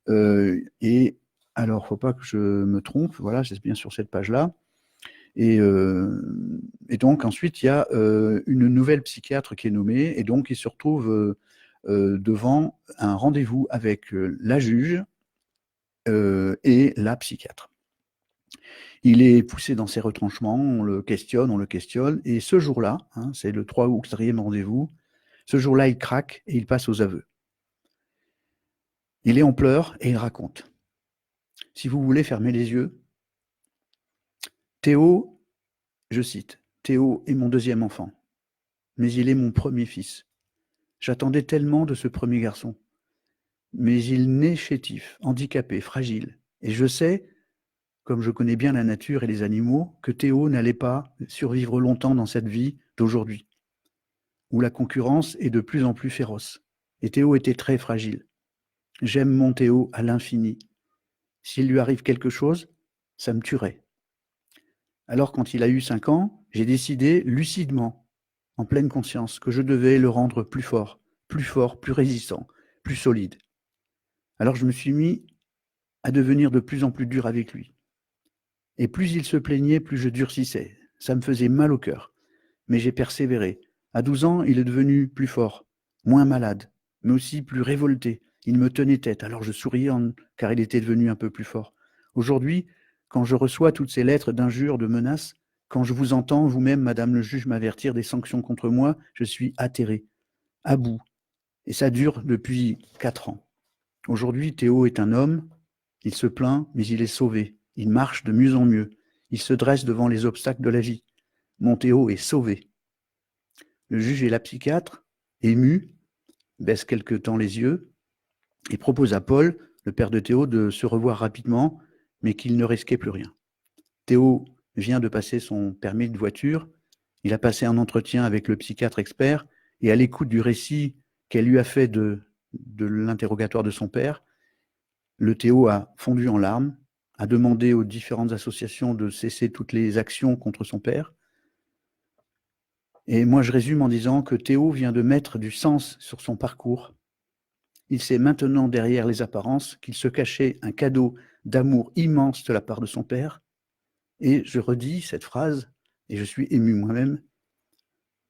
Et alors, faut pas que je me trompe. Voilà, c'est bien sur cette page-là. Et donc, ensuite, il y a une nouvelle psychiatre qui est nommée, et donc il se retrouve devant un rendez-vous avec la juge et la psychiatre. Il est poussé dans ses retranchements, on le questionne, et ce jour-là, hein, c'est le 3 ou 4e rendez-vous, ce jour-là, il craque et il passe aux aveux. Il est en pleurs et il raconte. Si vous voulez fermer les yeux, Théo, je cite, Théo est mon 2e enfant, mais il est mon premier fils. J'attendais tellement de ce premier garçon. Mais il naît chétif, handicapé, fragile. Et je sais, comme je connais bien la nature et les animaux, que Théo n'allait pas survivre longtemps dans cette vie d'aujourd'hui, où la concurrence est de plus en plus féroce. Et Théo était très fragile. J'aime mon Théo à l'infini. S'il lui arrive quelque chose, ça me tuerait. Alors, quand il a eu 5 ans, j'ai décidé lucidement, en pleine conscience, que je devais le rendre plus fort, plus résistant, plus solide. Alors, je me suis mis à devenir de plus en plus dur avec lui. Et plus il se plaignait, plus je durcissais. Ça me faisait mal au cœur. Mais j'ai persévéré. À 12 ans, il est devenu plus fort, moins malade, mais aussi plus révolté. Il me tenait tête, alors je souriais car il était devenu un peu plus fort. Aujourd'hui, quand je reçois toutes ces lettres d'injures, de menaces, quand je vous entends, vous-même, Madame le juge, m'avertir des sanctions contre moi, je suis atterré, à bout. Et ça dure depuis 4 ans. Aujourd'hui, Théo est un homme, il se plaint, mais il est sauvé. Il marche de mieux en mieux. Il se dresse devant les obstacles de la vie. Mon Théo est sauvé. Le juge et la psychiatre, émus, baissent quelque temps les yeux et proposent à Paul, le père de Théo, de se revoir rapidement, mais qu'il ne risquait plus rien. Théo vient de passer son permis de voiture. Il a passé un entretien avec le psychiatre expert et à l'écoute du récit qu'elle lui a fait de l'interrogatoire de son père, le Théo a fondu en larmes, a demandé aux différentes associations de cesser toutes les actions contre son père. Et moi, je résume en disant que Théo vient de mettre du sens sur son parcours. Il sait maintenant, derrière les apparences, qu'il se cachait un cadeau d'amour immense de la part de son père. Et je redis cette phrase, et je suis ému moi-même,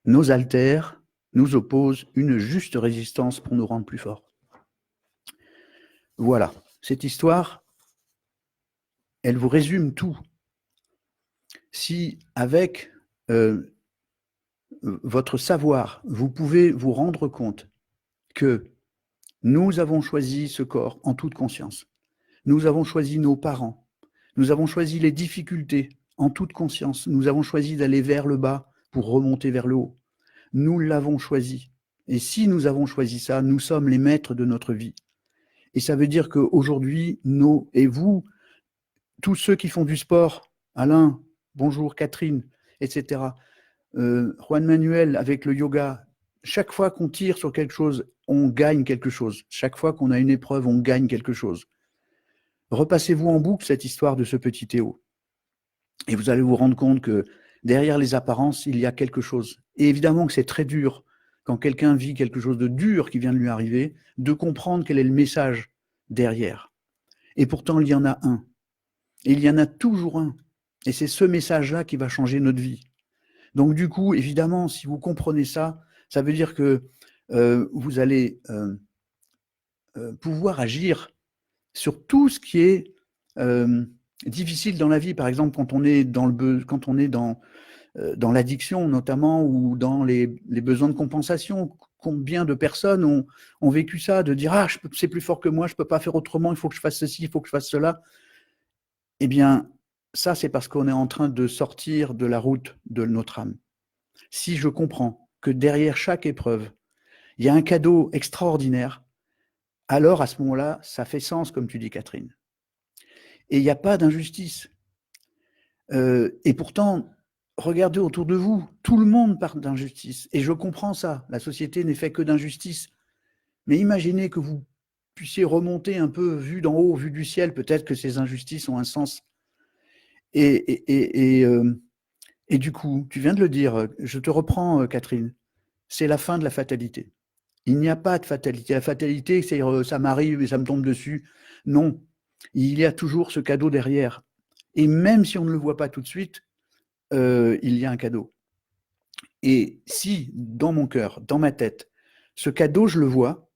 nos altères nous opposent une juste résistance pour nous rendre plus forts. Voilà, cette histoire, elle vous résume tout. Si avec votre savoir, vous pouvez vous rendre compte que nous avons choisi ce corps en toute conscience, nous avons choisi nos parents, nous avons choisi les difficultés en toute conscience, nous avons choisi d'aller vers le bas pour remonter vers le haut. Nous l'avons choisi. Et si nous avons choisi ça, nous sommes les maîtres de notre vie. Et ça veut dire qu'aujourd'hui, nous et vous, tous ceux qui font du sport, Alain, bonjour Catherine, etc., Juan Manuel avec le yoga, chaque fois qu'on tire sur quelque chose, on gagne quelque chose. Chaque fois qu'on a une épreuve, on gagne quelque chose. Repassez-vous en boucle cette histoire de ce petit Théo. Et vous allez vous rendre compte que derrière les apparences, il y a quelque chose. Et évidemment que c'est très dur, quand quelqu'un vit quelque chose de dur qui vient de lui arriver, de comprendre quel est le message derrière. Et pourtant, il y en a un. Et il y en a toujours un. Et c'est ce message-là qui va changer notre vie. Donc du coup, évidemment, si vous comprenez ça, ça veut dire que vous allez pouvoir agir sur tout ce qui est difficile dans la vie. Par exemple, quand on est dans l'addiction notamment, ou dans les besoins de compensation. Combien de personnes ont vécu ça, de dire « Ah, c'est plus fort que moi, je ne peux pas faire autrement, il faut que je fasse ceci, il faut que je fasse cela ». Eh bien, ça, c'est parce qu'on est en train de sortir de la route de notre âme. Si je comprends que derrière chaque épreuve, il y a un cadeau extraordinaire, alors à ce moment-là, ça fait sens, comme tu dis, Catherine. Et il n'y a pas d'injustice. Et pourtant, regardez autour de vous, tout le monde parle d'injustice. Et je comprends ça, la société n'est faite que d'injustice. Mais imaginez que vous puissiez remonter un peu, vu d'en haut, vu du ciel, peut-être que ces injustices ont un sens. Et du coup, tu viens de le dire, je te reprends, Catherine, c'est la fin de la fatalité. Il n'y a pas de fatalité. La fatalité, c'est ça m'arrive et ça me tombe dessus. Non, il y a toujours ce cadeau derrière. Et même si on ne le voit pas tout de suite, il y a un cadeau. Et si, dans mon cœur, dans ma tête, ce cadeau, je le vois,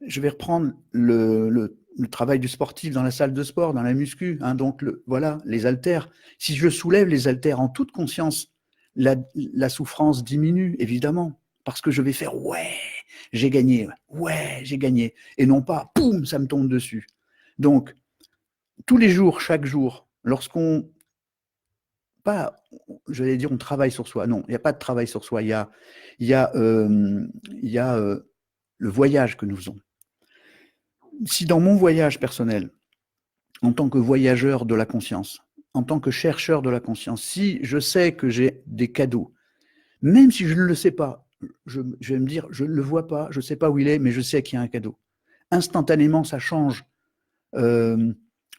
je vais reprendre le travail du sportif dans la salle de sport, dans la muscu, hein, donc voilà, les haltères. Si je soulève les haltères en toute conscience, la souffrance diminue, évidemment, parce que je vais faire « ouais, j'ai gagné, ouais, j'ai gagné », et non pas « poum, ça me tombe dessus ». Donc, tous les jours, chaque jour, lorsqu'on pas, j'allais dire, on travaille sur soi. Non, il n'y a pas de travail sur soi. Il y a le voyage que nous faisons. Si dans mon voyage personnel, en tant que voyageur de la conscience, en tant que chercheur de la conscience, si je sais que j'ai des cadeaux, même si je ne le sais pas, je vais me dire, je ne le vois pas, je ne sais pas où il est, mais je sais qu'il y a un cadeau. Instantanément, ça change.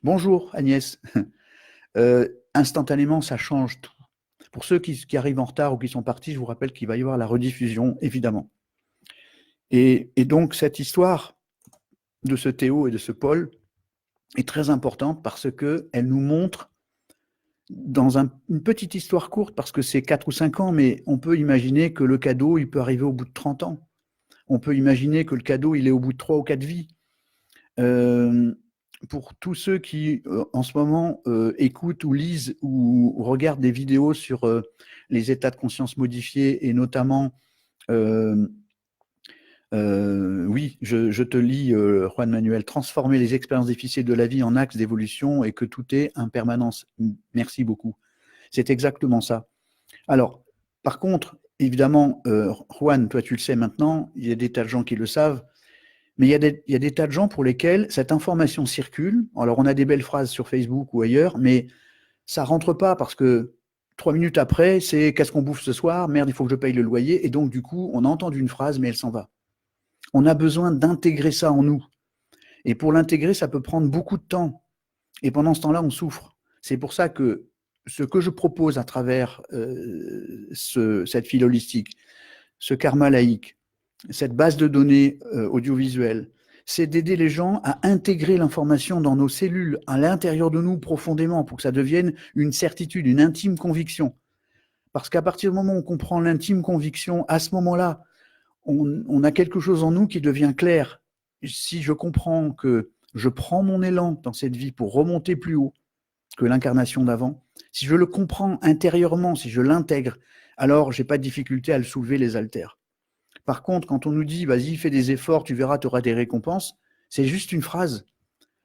Bonjour Agnès. Instantanément, ça change tout. Pour ceux qui arrivent en retard ou qui sont partis, je vous rappelle qu'il va y avoir la rediffusion, évidemment. Et donc, cette histoire de ce Théo et de ce Paul est très importante parce qu'elle nous montre, dans une petite histoire courte, parce que c'est 4 ou 5 ans, mais on peut imaginer que le cadeau, il peut arriver au bout de 30 ans. On peut imaginer que le cadeau, il est au bout de 3 ou 4 vies. Pour tous ceux qui, en ce moment, écoutent ou lisent ou regardent des vidéos sur les états de conscience modifiés, et notamment, oui, je te lis, Juan Manuel, transformer les expériences difficiles de la vie en axe d'évolution et que tout est impermanence. Merci beaucoup. C'est exactement ça. Alors, par contre, évidemment, Juan, toi tu le sais maintenant, il y a des tas de gens qui le savent, mais il y a des tas de gens pour lesquels cette information circule. Alors, on a des belles phrases sur Facebook ou ailleurs, mais ça rentre pas parce que 3 minutes après, c'est « qu'est-ce qu'on bouffe ce soir? Merde, il faut que je paye le loyer ». Et donc, du coup, on a entendu une phrase, mais elle s'en va. On a besoin d'intégrer ça en nous. Et pour l'intégrer, ça peut prendre beaucoup de temps. Et pendant ce temps-là, on souffre. C'est pour ça que ce que je propose à travers cette file holistique, ce karma laïque, cette base de données audiovisuelle, c'est d'aider les gens à intégrer l'information dans nos cellules, à l'intérieur de nous profondément, pour que ça devienne une certitude, une intime conviction. Parce qu'à partir du moment où on comprend l'intime conviction, à ce moment-là, on a quelque chose en nous qui devient clair. Si je comprends que je prends mon élan dans cette vie pour remonter plus haut que l'incarnation d'avant, si je le comprends intérieurement, si je l'intègre, alors j'ai pas de difficulté à le soulever les haltères. Par contre, quand on nous dit « vas-y, fais des efforts, tu verras, tu auras des récompenses », c'est juste une phrase,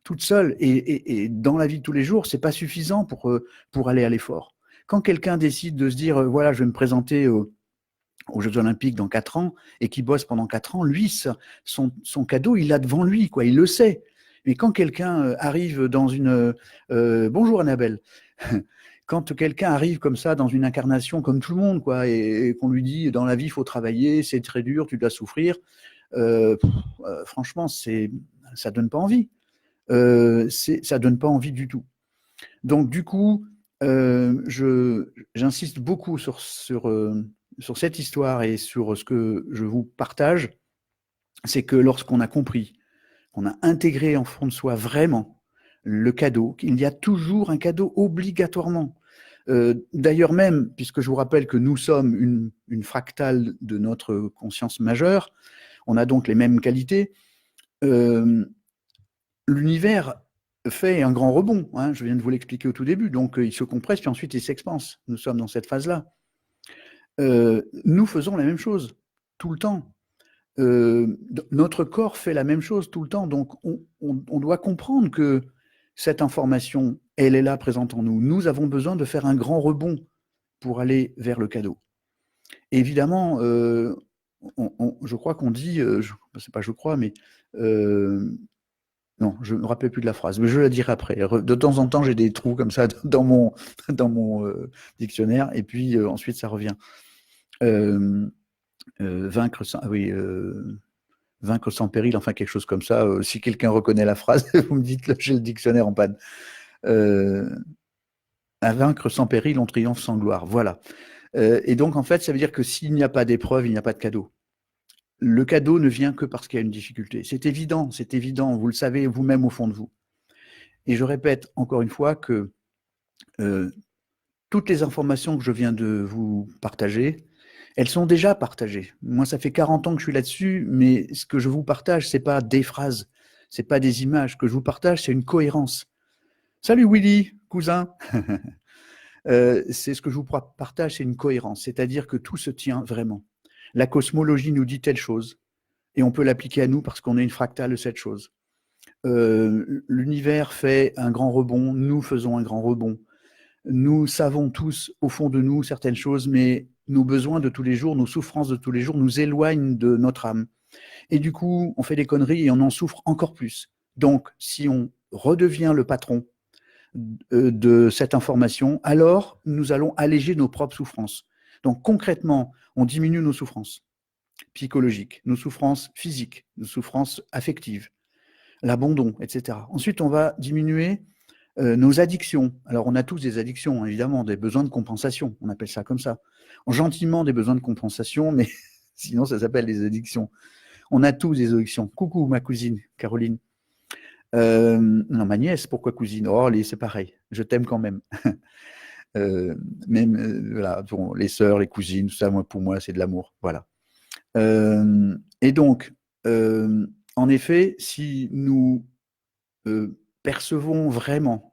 toute seule. Et dans la vie de tous les jours, c'est pas suffisant pour aller à l'effort. Quand quelqu'un décide de se dire « voilà, je vais me présenter aux Jeux Olympiques dans 4 ans » et qui bosse pendant 4 ans, lui, son cadeau, il l'a devant lui, quoi, il le sait. Mais quand quelqu'un arrive dans une... bonjour Annabelle. Quand quelqu'un arrive comme ça dans une incarnation comme tout le monde, quoi, et qu'on lui dit dans la vie il faut travailler, c'est très dur, tu dois souffrir, franchement, ça donne pas envie. Ça donne pas envie du tout. Donc du coup, j'insiste beaucoup sur cette histoire et sur ce que je vous partage, c'est que lorsqu'on a compris, qu'on a intégré en fond de soi vraiment le cadeau, qu'il y a toujours un cadeau obligatoirement. D'ailleurs même, puisque je vous rappelle que nous sommes une fractale de notre conscience majeure, on a donc les mêmes qualités, l'univers fait un grand rebond, hein, je viens de vous l'expliquer au tout début, donc il se compresse puis ensuite il s'expanse. Nous sommes dans cette phase-là. Nous faisons la même chose tout le temps. Notre corps fait la même chose tout le temps, donc on doit comprendre que cette information, elle est là présente en nous. Nous avons besoin de faire un grand rebond pour aller vers le cadeau. Et évidemment, je crois qu'on dit, c'est pas je crois, mais non, je ne me rappelle plus de la phrase, mais je la dirai après. De temps en temps, j'ai des trous comme ça dans mon dictionnaire, et puis ensuite ça revient. Vaincre sans, vaincre sans péril, enfin quelque chose comme ça. Si quelqu'un reconnaît la phrase, vous me dites, là, j'ai le dictionnaire en panne. À vaincre sans péril, on triomphe sans gloire. Voilà. Et donc, en fait, ça veut dire que s'il n'y a pas d'épreuve, il n'y a pas de cadeau. Le cadeau ne vient que parce qu'il y a une difficulté. C'est évident, vous le savez vous-même au fond de vous. Et je répète encore une fois que toutes les informations que je viens de vous partager, elles sont déjà partagées. Moi, ça fait 40 ans que je suis là-dessus, mais ce que je vous partage, c'est pas des phrases, c'est pas des images. Ce que je vous partage, c'est une cohérence. Salut Willy, cousin. C'est ce que je vous partage, c'est une cohérence, c'est-à-dire que tout se tient vraiment. La cosmologie nous dit telle chose, et on peut l'appliquer à nous parce qu'on est une fractale de cette chose. L'univers fait un grand rebond, nous faisons un grand rebond. Nous savons tous au fond de nous certaines choses, mais nos besoins de tous les jours, nos souffrances de tous les jours nous éloignent de notre âme. Et du coup, on fait des conneries et on en souffre encore plus. Donc, si on redevient le patron de cette information, alors nous allons alléger nos propres souffrances. Donc concrètement, on diminue nos souffrances psychologiques, nos souffrances physiques, nos souffrances affectives, l'abandon, etc. Ensuite, on va diminuer nos addictions. Alors, on a tous des addictions, évidemment, des besoins de compensation, on appelle ça comme ça. Gentiment des besoins de compensation, mais sinon, ça s'appelle des addictions. On a tous des addictions. Coucou, ma cousine, Caroline. Non, ma nièce, pourquoi cousine? Oh, c'est pareil, je t'aime quand même. Même, voilà, bon, les sœurs, les cousines, tout ça, moi, pour moi, c'est de l'amour. Voilà. Et donc, en effet, si nous percevons vraiment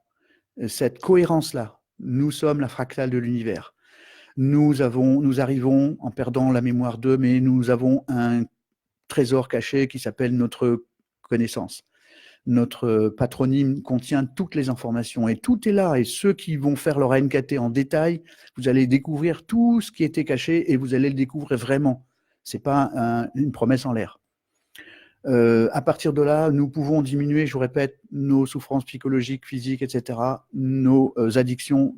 cette cohérence-là, nous sommes la fractale de l'univers. Nous arrivons, en perdant la mémoire d'eux, mais nous avons un trésor caché qui s'appelle notre connaissance. Notre patronyme contient toutes les informations et tout est là. Et ceux qui vont faire leur ANKT en détail, vous allez découvrir tout ce qui était caché et vous allez le découvrir vraiment. Ce n'est pas une promesse en l'air. À partir de là, nous pouvons diminuer, je vous répète, nos souffrances psychologiques, physiques, etc., nos addictions.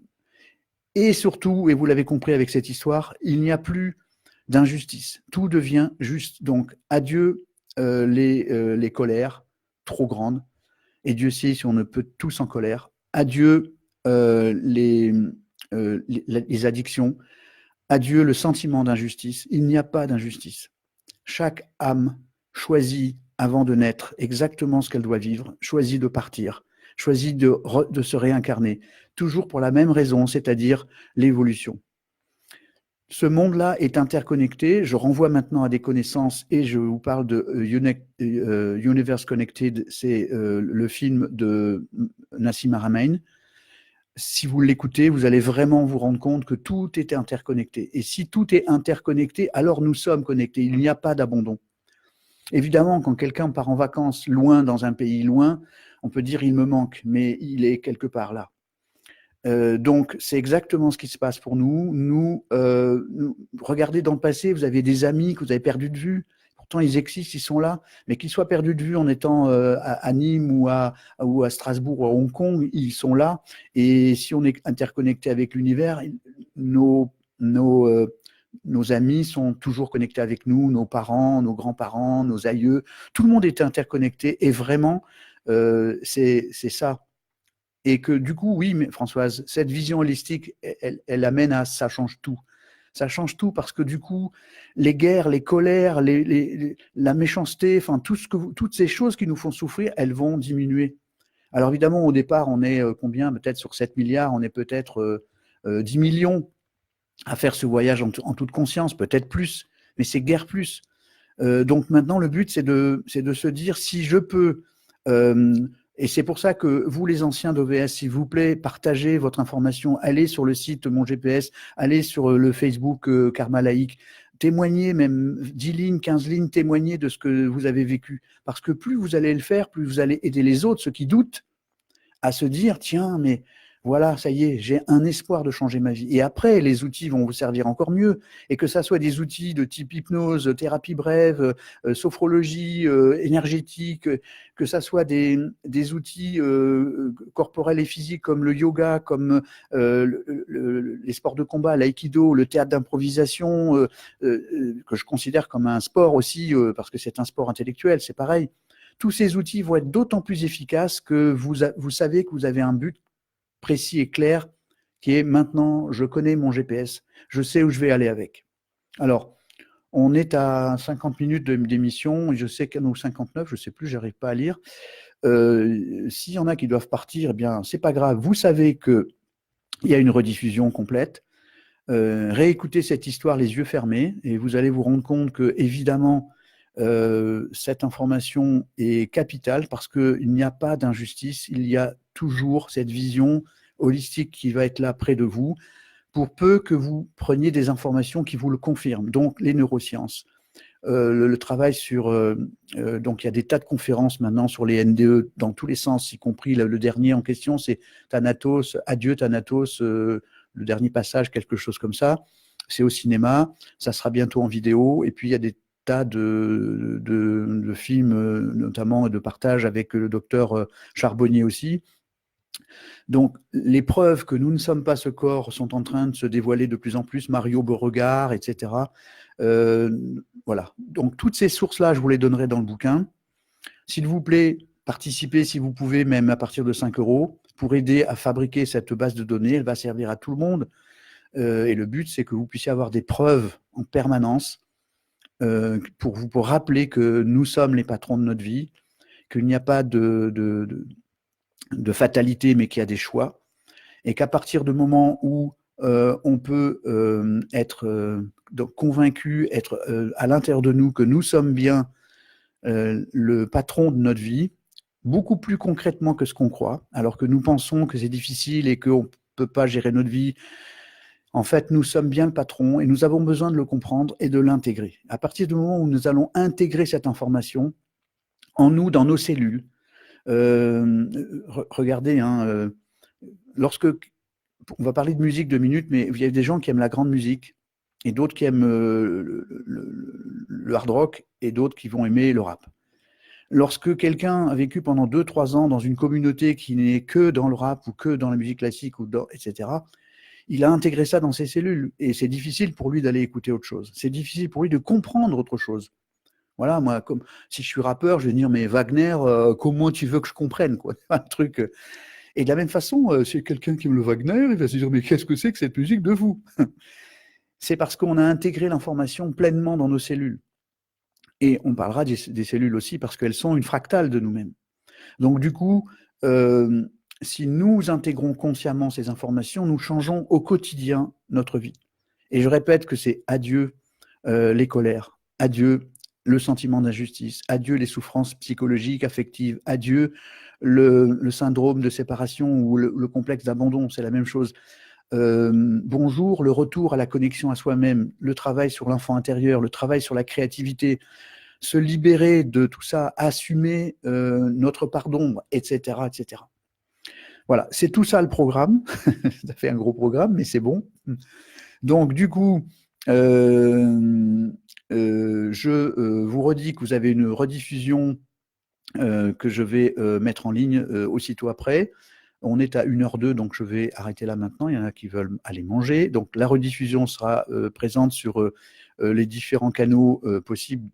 Et surtout, et vous l'avez compris avec cette histoire, il n'y a plus d'injustice. Tout devient juste. Donc, adieu les colères trop grandes. Et Dieu sait si on ne peut tous en colère. Adieu les addictions. Adieu le sentiment d'injustice. Il n'y a pas d'injustice. Chaque âme choisit avant de naître exactement ce qu'elle doit vivre, choisit de partir, choisit de se réincarner, toujours pour la même raison, c'est-à-dire l'évolution. Ce monde-là est interconnecté. Je renvoie maintenant à des connaissances et je vous parle de Universe Connected, c'est le film de Nassim Haramein. Si vous l'écoutez, vous allez vraiment vous rendre compte que tout est interconnecté. Et si tout est interconnecté, alors nous sommes connectés. Il n'y a pas d'abandon. Évidemment, quand quelqu'un part en vacances loin, dans un pays loin, on peut dire il me manque, mais il est quelque part là. Donc, c'est exactement ce qui se passe pour nous. Regardez dans le passé, vous avez des amis que vous avez perdus de vue. Pourtant, ils existent, ils sont là. Mais qu'ils soient perdus de vue en étant à Nîmes ou à Strasbourg ou à Hong Kong, ils sont là. Et si on est interconnecté avec l'univers, nos amis sont toujours connectés avec nous, nos parents, nos grands-parents, nos aïeux. Tout le monde est interconnecté. Et vraiment, c'est ça. Et que du coup, oui, mais Françoise, cette vision holistique, elle amène à ça change tout. Ça change tout parce que du coup, les guerres, les colères, la méchanceté, enfin toutes ces choses qui nous font souffrir, elles vont diminuer. Alors évidemment, au départ, on est combien? Peut-être sur 7 milliards, on est peut-être 10 millions à faire ce voyage en toute conscience, peut-être plus, mais c'est guère plus. Donc maintenant, le but, c'est de se dire, si je peux... et c'est pour ça que vous, les anciens d'OVS, s'il vous plaît, partagez votre information, allez sur le site Mon GPS, allez sur le Facebook Karma Laïque, témoignez même 10 lignes, 15 lignes, témoignez de ce que vous avez vécu. Parce que plus vous allez le faire, plus vous allez aider les autres, ceux qui doutent, à se dire, tiens, mais voilà, ça y est, j'ai un espoir de changer ma vie. Et après, les outils vont vous servir encore mieux. Et que ça soit des outils de type hypnose, thérapie brève, sophrologie énergétique, que ça soit des outils corporels et physiques comme le yoga, comme les sports de combat, l'aïkido, le théâtre d'improvisation, que je considère comme un sport aussi, parce que c'est un sport intellectuel, c'est pareil. Tous ces outils vont être d'autant plus efficaces que vous savez que vous avez un but précis et clair qui est maintenant, je connais mon GPS, je sais où je vais aller avec. Alors, on est à 50 minutes d'émission, je sais qu'à nos 59, je ne sais plus, je n'arrive pas à lire. S'il y en a qui doivent partir, eh bien, ce n'est pas grave. Vous savez que il y a une rediffusion complète. Réécoutez cette histoire les yeux fermés et vous allez vous rendre compte que, évidemment, cette information est capitale parce qu'il n'y a pas d'injustice, il y a toujours cette vision holistique qui va être là près de vous, pour peu que vous preniez des informations qui vous le confirment. Donc, les neurosciences, le travail sur... donc, il y a des tas de conférences maintenant sur les NDE dans tous les sens, y compris le dernier en question, c'est Thanatos, Adieu Thanatos, le dernier passage, quelque chose comme ça. C'est au cinéma, ça sera bientôt en vidéo, et puis il y a des tas de films, notamment de partage avec le docteur Charbonnier aussi. Donc, les preuves que nous ne sommes pas ce corps sont en train de se dévoiler de plus en plus, Mario Beauregard, etc. Voilà. Donc, toutes ces sources-là, je vous les donnerai dans le bouquin. S'il vous plaît, participez si vous pouvez, même à partir de 5 € pour aider à fabriquer cette base de données. Elle va servir à tout le monde. Et le but, c'est que vous puissiez avoir des preuves en permanence pour rappeler que nous sommes les patrons de notre vie, qu'il n'y a pas de fatalité, mais qu'il y a des choix, et qu'à partir du moment où on peut être convaincu, être à l'intérieur de nous que nous sommes bien le patron de notre vie, beaucoup plus concrètement que ce qu'on croit, alors que nous pensons que c'est difficile et qu'on ne peut pas gérer notre vie. En fait, nous sommes bien le patron et nous avons besoin de le comprendre et de l'intégrer. À partir du moment où nous allons intégrer cette information en nous, dans nos cellules, regardez, hein, lorsque on va parler de musique 2 minutes, mais il y a des gens qui aiment la grande musique et d'autres qui aiment le hard rock et d'autres qui vont aimer le rap. Lorsque quelqu'un a vécu pendant 2-3 ans dans une communauté qui n'est que dans le rap ou que dans la musique classique, ou etc., il a intégré ça dans ses cellules et c'est difficile pour lui d'aller écouter autre chose. C'est difficile pour lui de comprendre autre chose. Voilà, moi, comme si je suis rappeur, je vais dire, mais Wagner, comment tu veux que je comprenne, quoi, un truc. Et de la même façon, si quelqu'un qui aime le Wagner, il va se dire, mais qu'est-ce que c'est que cette musique de vous? C'est parce qu'on a intégré l'information pleinement dans nos cellules. Et on parlera des cellules aussi parce qu'elles sont une fractale de nous-mêmes. Donc du coup, si nous intégrons consciemment ces informations, nous changeons au quotidien notre vie. Et je répète que c'est adieu les colères, adieu le sentiment d'injustice, adieu les souffrances psychologiques, affectives, adieu le syndrome de séparation ou le complexe d'abandon, c'est la même chose. Bonjour, le retour à la connexion à soi-même, le travail sur l'enfant intérieur, le travail sur la créativité, se libérer de tout ça, assumer notre part d'ombre, etc., etc. Voilà, c'est tout ça le programme. Ça fait un gros programme, mais c'est bon. Donc, du coup, je vous redis que vous avez une rediffusion que je vais mettre en ligne aussitôt après. On est à 1h02, donc je vais arrêter là maintenant. Il y en a qui veulent aller manger. Donc, la rediffusion sera présente sur les différents canaux possibles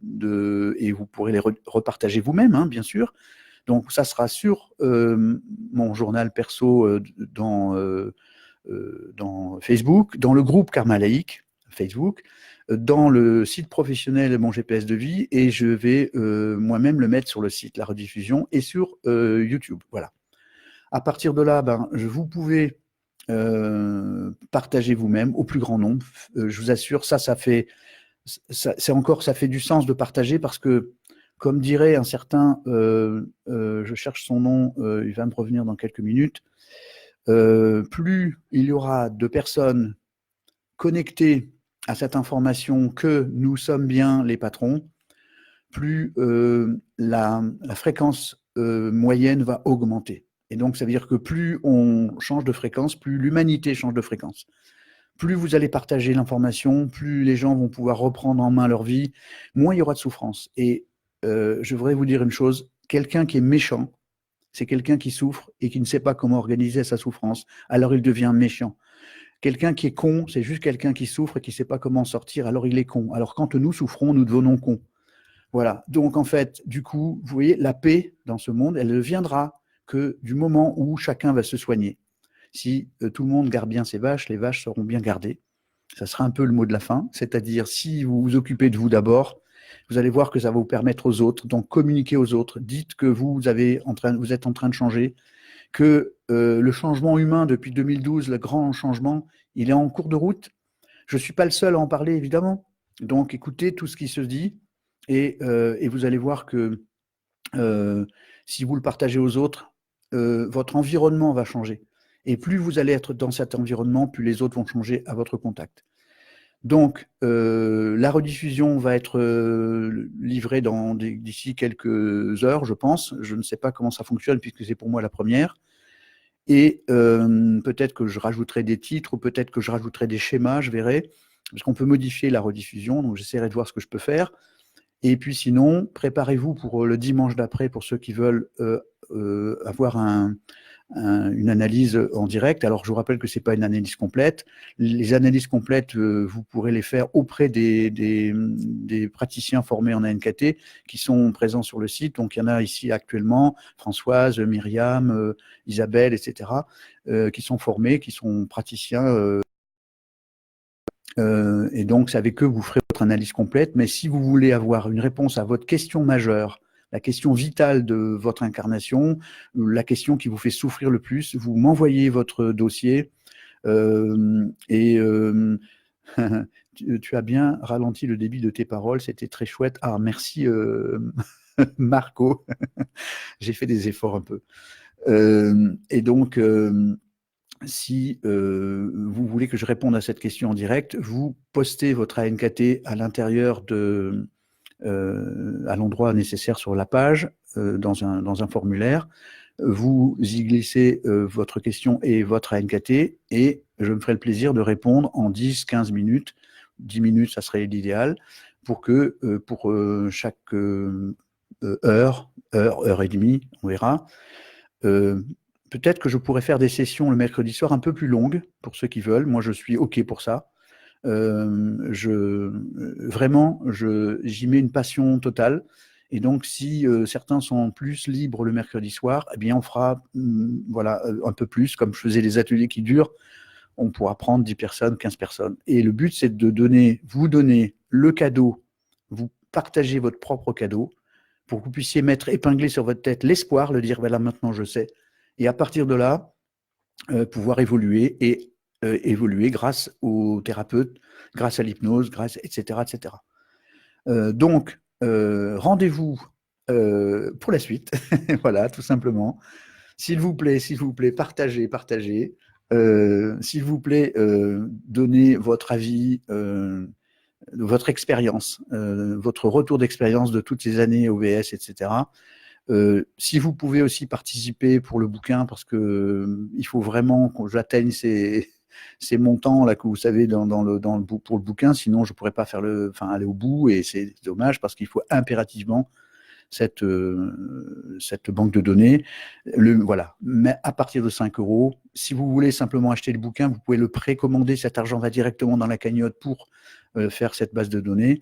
et vous pourrez les repartager vous-même, hein, bien sûr. Donc, ça sera sur mon journal perso dans Facebook, dans le groupe Karma Laïque, Facebook, dans le site professionnel Mon GPS de vie, et je vais moi-même le mettre sur le site, la rediffusion, et sur YouTube. Voilà. À partir de là, vous pouvez partager vous-même au plus grand nombre. Je vous assure, ça fait du sens de partager parce que, comme dirait un certain, je cherche son nom, il va me revenir dans quelques minutes, plus il y aura de personnes connectées à cette information que nous sommes bien les patrons, plus la fréquence moyenne va augmenter. Et donc, ça veut dire que plus on change de fréquence, plus l'humanité change de fréquence. Plus vous allez partager l'information, plus les gens vont pouvoir reprendre en main leur vie, moins il y aura de souffrance. Et je voudrais vous dire une chose, quelqu'un qui est méchant, c'est quelqu'un qui souffre et qui ne sait pas comment organiser sa souffrance, alors il devient méchant. Quelqu'un qui est con, c'est juste quelqu'un qui souffre et qui ne sait pas comment sortir, alors il est con. Alors quand nous souffrons, nous devenons cons. Voilà, donc en fait, du coup, vous voyez, la paix dans ce monde, elle ne viendra que du moment où chacun va se soigner. Si tout le monde garde bien ses vaches, les vaches seront bien gardées. Ça sera un peu le mot de la fin, c'est-à-dire si vous vous occupez de vous d'abord, vous allez voir que ça va vous permettre aux autres, donc communiquez aux autres, dites que vous êtes en train de changer, que le changement humain depuis 2012, le grand changement, il est en cours de route. Je ne suis pas le seul à en parler, évidemment. Donc, écoutez tout ce qui se dit et vous allez voir que si vous le partagez aux autres, votre environnement va changer. Et plus vous allez être dans cet environnement, plus les autres vont changer à votre contact. Donc, la rediffusion va être livrée d'ici quelques heures, je pense. Je ne sais pas comment ça fonctionne puisque c'est pour moi la première. Et peut-être que je rajouterai des titres ou peut-être que je rajouterai des schémas, je verrai. Parce qu'on peut modifier la rediffusion, donc j'essaierai de voir ce que je peux faire. Et puis sinon, préparez-vous pour le dimanche d'après, pour ceux qui veulent avoir une analyse en direct. Alors, je vous rappelle que ce n'est pas une analyse complète. Les analyses complètes, vous pourrez les faire auprès des praticiens formés en ANKT qui sont présents sur le site. Donc, il y en a ici actuellement, Françoise, Myriam, Isabelle, etc., qui sont formés, qui sont praticiens. Et donc, c'est avec eux que vous ferez votre analyse complète. Mais si vous voulez avoir une réponse à votre question majeure, la question vitale de votre incarnation, la question qui vous fait souffrir le plus, vous m'envoyez votre dossier tu as bien ralenti le débit de tes paroles, c'était très chouette. Ah, merci Marco, j'ai fait des efforts un peu. Et donc, si vous voulez que je réponde à cette question en direct, vous postez votre ANKT à l'intérieur à l'endroit nécessaire sur la page, dans un formulaire. Vous y glissez votre question et votre ANKT et je me ferai le plaisir de répondre en 10-15 minutes. 10 minutes, ça serait l'idéal, pour que pour chaque heure et demie, on verra. Peut-être que je pourrais faire des sessions le mercredi soir un peu plus longues, pour ceux qui veulent. Moi, je suis OK pour ça. Vraiment, j'y mets une passion totale. Et donc, si certains sont plus libres le mercredi soir, eh bien, on fera voilà, un peu plus, comme je faisais les ateliers qui durent, on pourra prendre 10 personnes, 15 personnes. Et le but, c'est de vous donner le cadeau, vous partagez votre propre cadeau, pour que vous puissiez mettre épinglé sur votre tête l'espoir, le dire, voilà, maintenant je sais. Et à partir de là, pouvoir évoluer et évoluer grâce aux thérapeutes, grâce à l'hypnose, etc. etc. Donc, rendez-vous pour la suite. Voilà, tout simplement. S'il vous plaît, partagez, partagez. S'il vous plaît, donnez votre avis, votre expérience, votre retour d'expérience de toutes ces années OBS, etc. Si vous pouvez aussi participer pour le bouquin, parce que il faut vraiment que j'atteigne ces montants là que vous savez pour le bouquin, sinon je pourrais pas aller au bout et c'est dommage parce qu'il faut impérativement cette banque de données. Voilà. Mais à partir de 5 €, si vous voulez simplement acheter le bouquin, vous pouvez le précommander. Cet argent va directement dans la cagnotte pour faire cette base de données.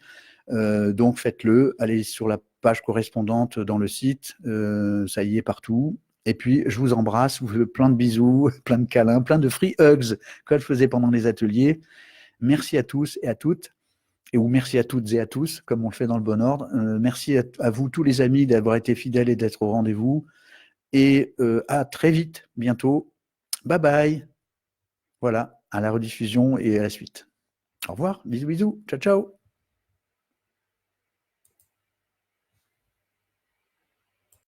Donc faites-le, allez sur la page correspondante dans le site, ça y est partout. Et puis je vous embrasse, vous fais plein de bisous, plein de câlins, plein de free hugs que je faisais pendant les ateliers. Merci à tous et à toutes, ou merci à toutes et à tous, comme on le fait dans le bon ordre. Merci à vous tous les amis d'avoir été fidèles et d'être au rendez-vous. Et à très vite, bientôt. Bye bye. Voilà, à la rediffusion et à la suite. Au revoir, bisous bisous, ciao ciao.